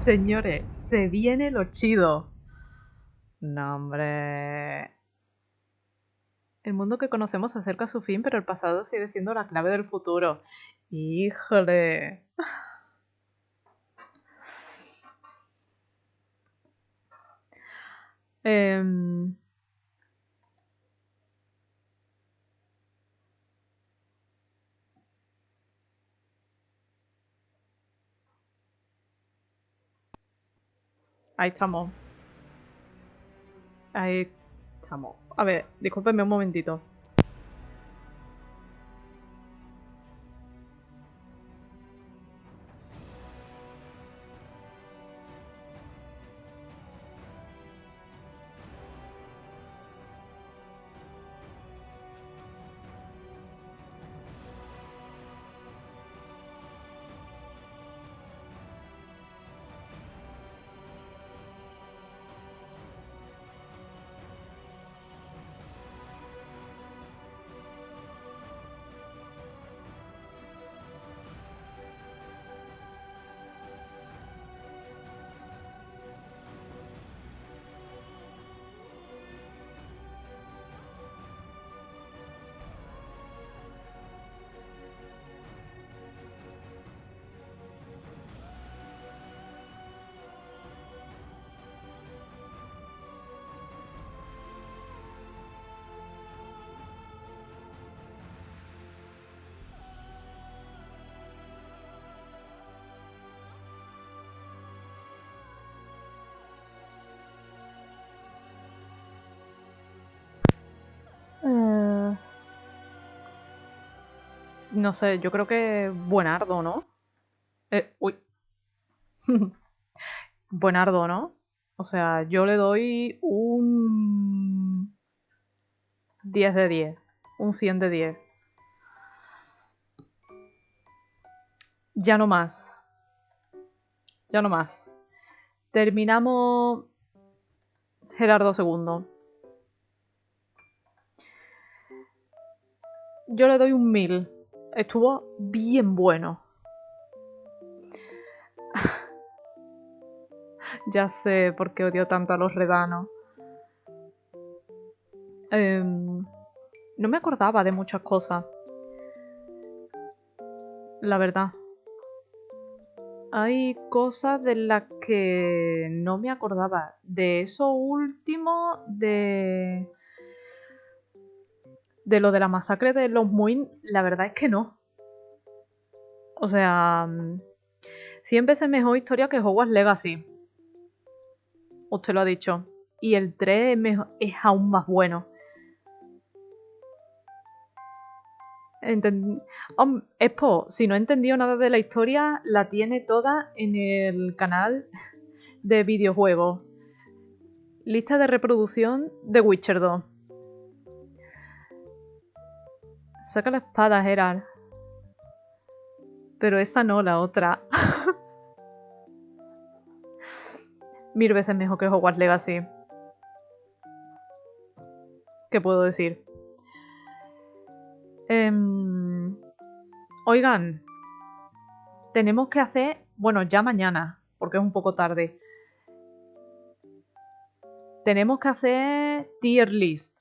Señores, se viene lo chido. No, hombre. El mundo que conocemos se acerca a su fin, pero el pasado sigue siendo la clave del futuro. Híjole. Em, Ahí estamos. Ahí estamos. A ver, discúlpenme un momentito. No sé, yo creo que buenardo, ¿no? Uy. Buenardo, ¿no? O sea, yo le doy un 10 de 10. Un 100 de 10. Ya no más. Ya no más. Terminamos Gerardo II. Yo le doy un 1000. Estuvo bien bueno. Ya sé por qué odio tanto a los redanos. No me acordaba de muchas cosas. La verdad. Hay cosas de las que no me acordaba. De eso último, de lo de la masacre de los Muin, la verdad es que no. O sea, 100 veces mejor historia que Hogwarts Legacy. Usted lo ha dicho. Y el 3 es aún más bueno. Expo, si no he entendido nada de la historia, la tiene toda en el canal de videojuegos. Lista de reproducción de Witcher 2. Saca la espada, Gerard. Pero esa no, la otra. 1000 veces mejor que Hogwarts Legacy. ¿Qué puedo decir? Oigan, tenemos que hacer, bueno, ya mañana, porque es un poco tarde. Tenemos que hacer tier list.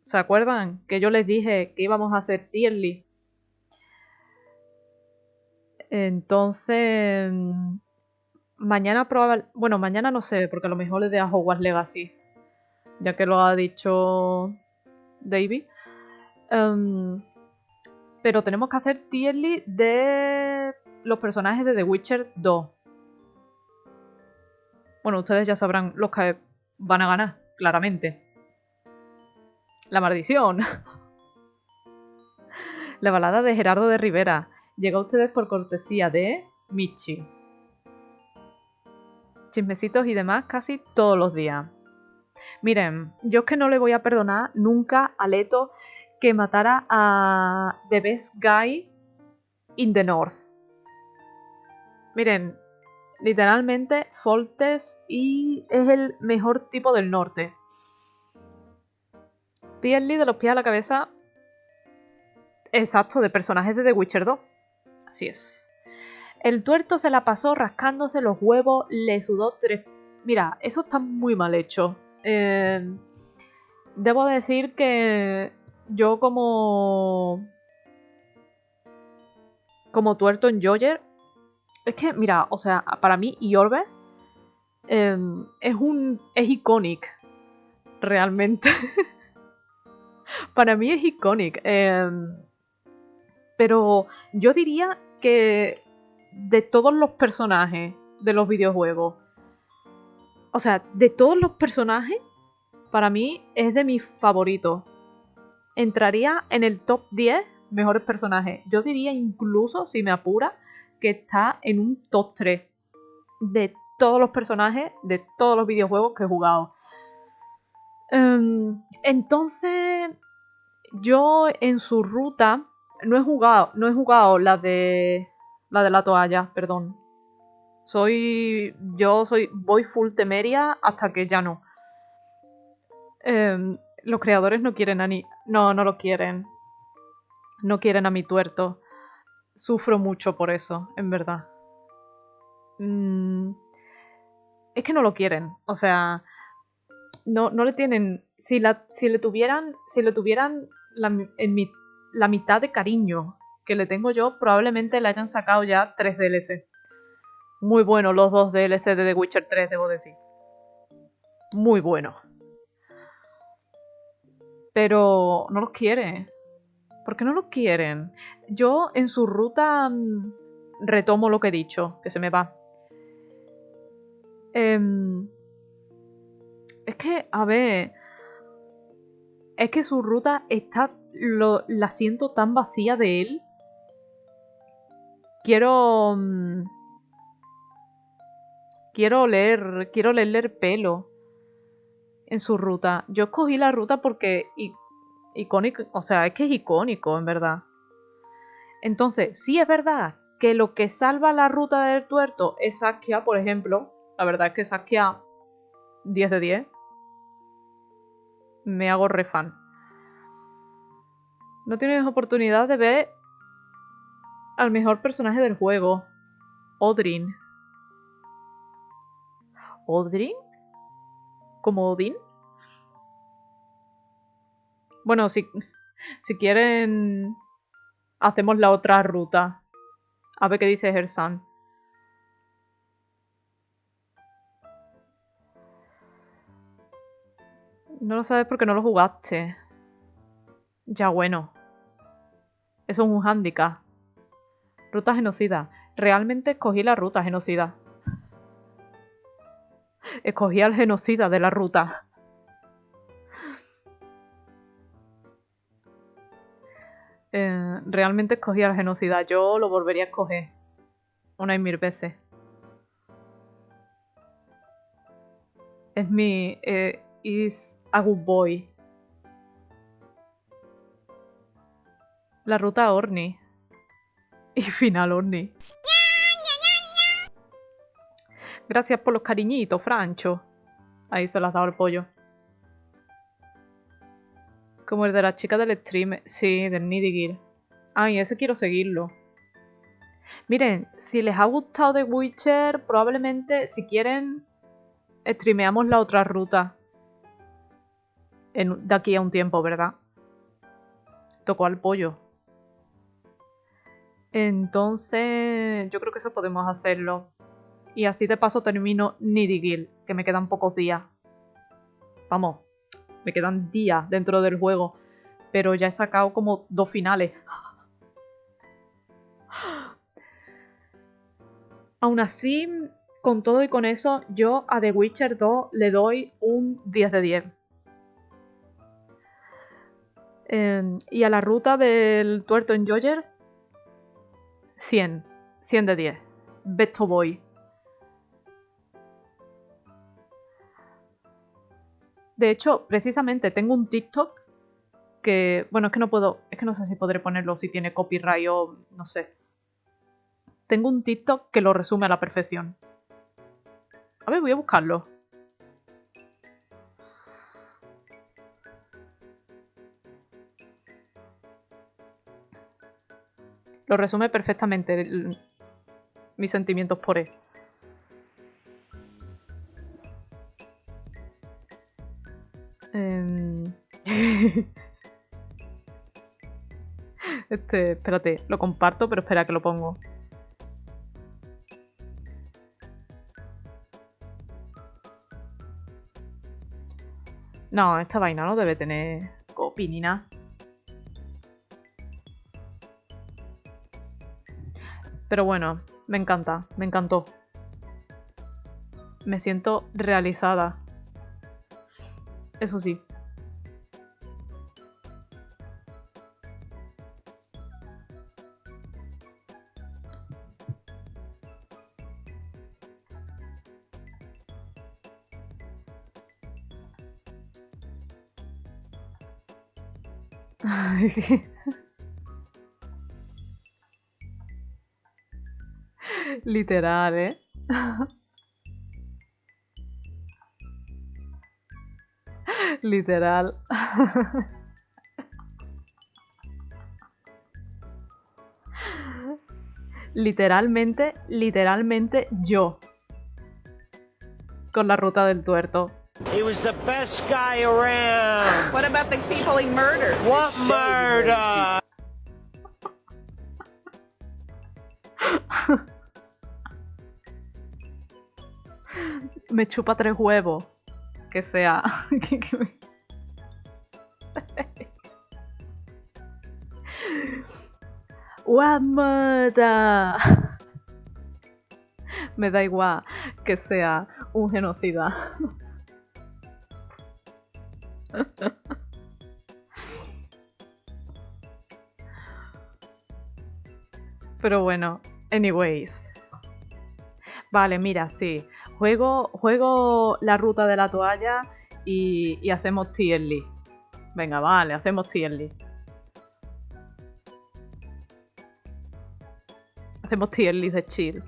¿Se acuerdan? Que yo les dije que íbamos a hacer tier list. Entonces, mañana probablemente, bueno, mañana no sé, porque a lo mejor le dé a Hogwarts Legacy, ya que lo ha dicho David. Pero tenemos que hacer tier list de los personajes de The Witcher 2. Bueno, ustedes ya sabrán los que van a ganar, claramente. La maldición. La balada de Gerardo de Rivera. Llega a ustedes por cortesía de Michi. Chismecitos y demás casi todos los días. Miren, yo es que no le voy a perdonar nunca a Leto que matara a The Best Guy in the North. Miren, literalmente Foltest y es el mejor tipo del norte. Tier list de los pies a la cabeza. Exacto, de personajes de The Witcher 2. Así es. El tuerto se la pasó rascándose los huevos, le sudó 3... Mira, eso está muy mal hecho. Debo decir que yo como tuerto en Joyer, es que, mira, o sea, para mí Iorbe es icónico, realmente. Para mí es icónico. Pero yo diría que de todos los personajes de los videojuegos, o sea, de todos los personajes, para mí es de mis favoritos. Entraría en el top 10 mejores personajes. Yo diría incluso, si me apura, que está en un top 3 de todos los personajes de todos los videojuegos que he jugado. Entonces, yo en su ruta no he jugado la de la toalla, perdón. Voy full Temeria hasta que ya no. Los creadores no quieren no lo quieren. No quieren a mi tuerto. Sufro mucho por eso, en verdad. Es que no lo quieren. O sea, no le tienen. Si le tuvieran la mitad de cariño que le tengo yo, probablemente le hayan sacado ya 3 DLC. Muy buenos los 2 DLC de The Witcher 3, debo decir. Muy buenos. Pero no los quiere. ¿Por qué no los quieren? Yo en su ruta retomo lo que he dicho, que se me va. Es que, a ver... Es que su ruta la siento tan vacía de él. Quiero leerle el pelo en su ruta. Yo escogí la ruta porque icónico, o sea, es que es icónico, en verdad. Entonces, sí es verdad que lo que salva la ruta del tuerto es Saskia, por ejemplo. La verdad es que Saskia, 10 de 10. Me hago re fan. No tienes oportunidad de ver al mejor personaje del juego, Odrin. ¿Odrin? ¿Como Odin? Bueno, si quieren, hacemos la otra ruta. A ver qué dice Gersan. No lo sabes porque no lo jugaste. Ya bueno. Eso es un hándicap. Ruta genocida. Realmente escogí la ruta genocida. Escogí al genocida de la ruta. Realmente escogí al genocida. Yo lo volvería a escoger. Una y mil veces. Es mi... is a good boy. La ruta Orni. Y final Orni. Gracias por los cariñitos, Francho. Ahí se las ha dado el pollo. Como el de la chica del stream. Sí, del Nidigir. Ay, ese quiero seguirlo. Miren, si les ha gustado The Witcher, probablemente, si quieren, streameamos la otra ruta. De aquí a un tiempo, ¿verdad? Tocó al pollo. Entonces, yo creo que eso podemos hacerlo. Y así de paso termino Nidigir, que me quedan pocos días. Vamos, me quedan días dentro del juego. Pero ya he sacado como 2 finales. Aún así, con todo y con eso, yo a The Witcher 2 le doy un 10 de 10. Y a la ruta del tuerto en Joyer, 100. 100 de 10. Besto boy. De hecho, precisamente tengo un TikTok que... Bueno, es que no puedo... Es que no sé si podré ponerlo si tiene copyright o... No sé. Tengo un TikTok que lo resume a la perfección. A ver, voy a buscarlo. Lo resume perfectamente mis sentimientos por él. Espérate, lo comparto, pero espera que lo pongo. No, esta vaina no debe tener copy ni nada. Pero bueno, me encanta, me encantó. Me siento realizada. Eso sí. Literal, ¿eh? Literal. Literalmente yo. Con la ruta del tuerto. He was the best guy around. What about the people he murdered? What murder? Me chupa 3 huevos. Que sea. What murder? Me da igual que sea un genocida. Pero bueno, anyways. Vale, mira, sí. Juego la ruta de la toalla y hacemos tier list. Venga, vale, hacemos tier list. Hacemos tier list de chill.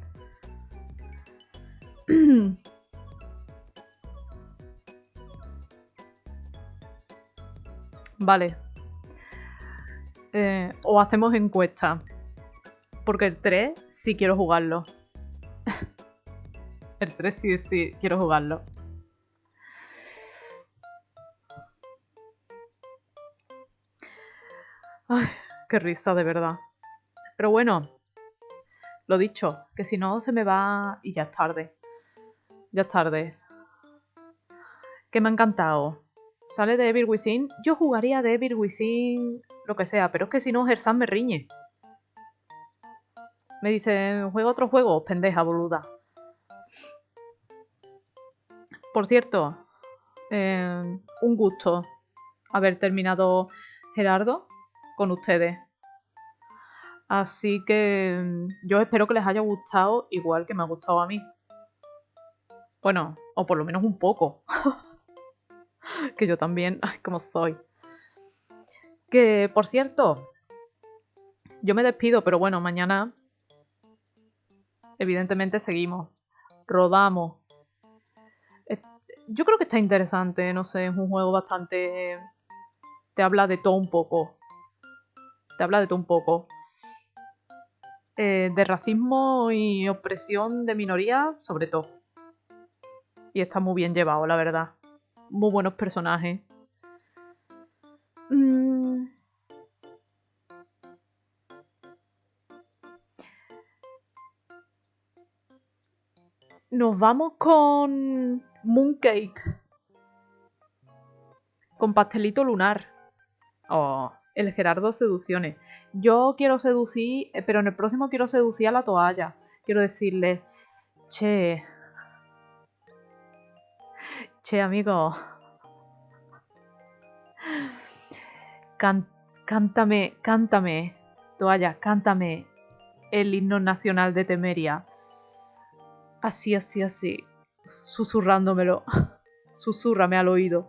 Vale. O hacemos encuesta. Porque el 3 sí quiero jugarlo. El 3 sí quiero jugarlo. Ay, qué risa, de verdad. Pero bueno, lo dicho, que si no se me va y ya es tarde. Ya es tarde. Que me ha encantado. Sale de Evil Within. Yo jugaría de Evil Within lo que sea, pero es que si no, Gersan me riñe. Me dice, ¿juega otro juego? Pendeja, boluda. Por cierto, un gusto haber terminado Gerardo con ustedes. Así que yo espero que les haya gustado igual que me ha gustado a mí. Bueno, o por lo menos un poco. Que yo también, ay, como soy. Que, por cierto, yo me despido, pero bueno, mañana evidentemente seguimos. Rodamos. Yo creo que está interesante, no sé, es un juego bastante... Te habla de todo un poco. Te habla de todo un poco. De racismo y opresión de minorías, sobre todo. Y está muy bien llevado, la verdad. Muy buenos personajes. Nos vamos con Mooncake. Con pastelito lunar. Oh, el Gerardo seducciones. Yo quiero seducir, pero en el próximo quiero seducir a la toalla. Quiero decirle, che, amigo, cántame, toalla, cántame el himno nacional de Temeria. Así, susurrándomelo. Susúrrame al oído.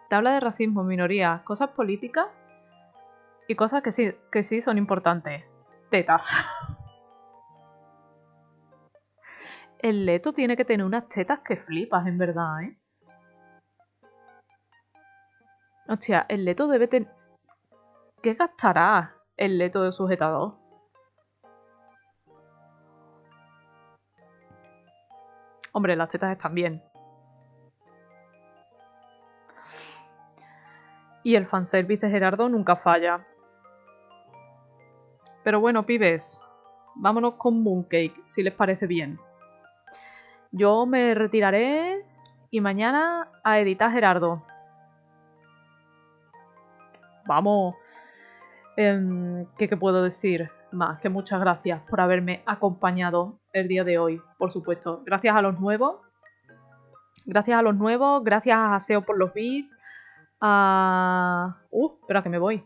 Te habla de racismo, minorías, cosas políticas y cosas que sí son importantes. Tetas. El Leto tiene que tener unas tetas que flipas, en verdad, ¿eh? Hostia, el Leto debe tener... ¿Qué gastará el Leto de sujetador? Hombre, las tetas están bien. Y el fanservice de Gerardo nunca falla. Pero bueno, pibes, vámonos con Mooncake, si les parece bien. Yo me retiraré y mañana a editar Gerardo. Vamos. ¿Qué puedo decir? Más que muchas gracias por haberme acompañado el día de hoy, por supuesto. Gracias a los nuevos. Gracias a Haseo por los beats. Espera que me voy.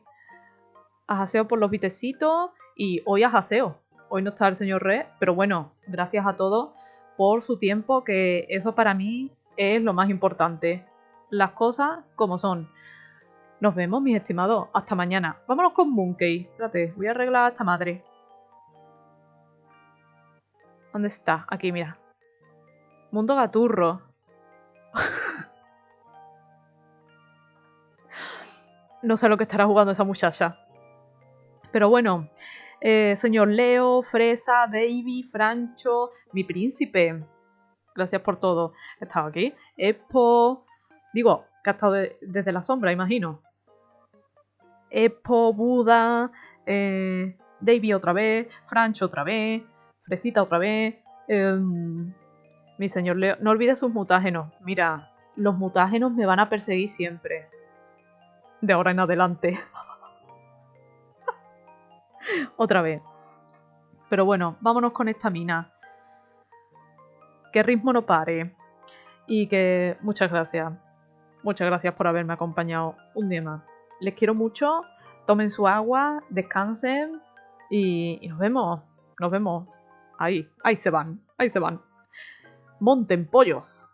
A Haseo por los bitecitos y hoy a Haseo. Hoy no está el señor Re, pero bueno, gracias a todos por su tiempo, que eso para mí es lo más importante. Las cosas como son. Nos vemos, mis estimados. Hasta mañana. Vámonos con Mooncake. Espérate, voy a arreglar a esta madre. ¿Dónde está? Aquí, mira. Mundo gaturro. No sé lo que estará jugando esa muchacha. Pero bueno, señor Leo, Fresa, Davy, Francho, mi príncipe. Gracias por todo. He estado aquí. Expo. Digo, que ha estado desde la sombra, imagino. Expo, Buda, Davy otra vez, Francho otra vez, Fresita otra vez. Mi señor Leo. No olvides sus mutágenos. Mira, los mutágenos me van a perseguir siempre. De ahora en adelante. Otra vez. Pero bueno, vámonos con esta mina. Que ritmo no pare. Y que muchas gracias. Muchas gracias por haberme acompañado un día más. Les quiero mucho. Tomen su agua, descansen. Y nos vemos. Nos vemos. Ahí se van. Monten pollos.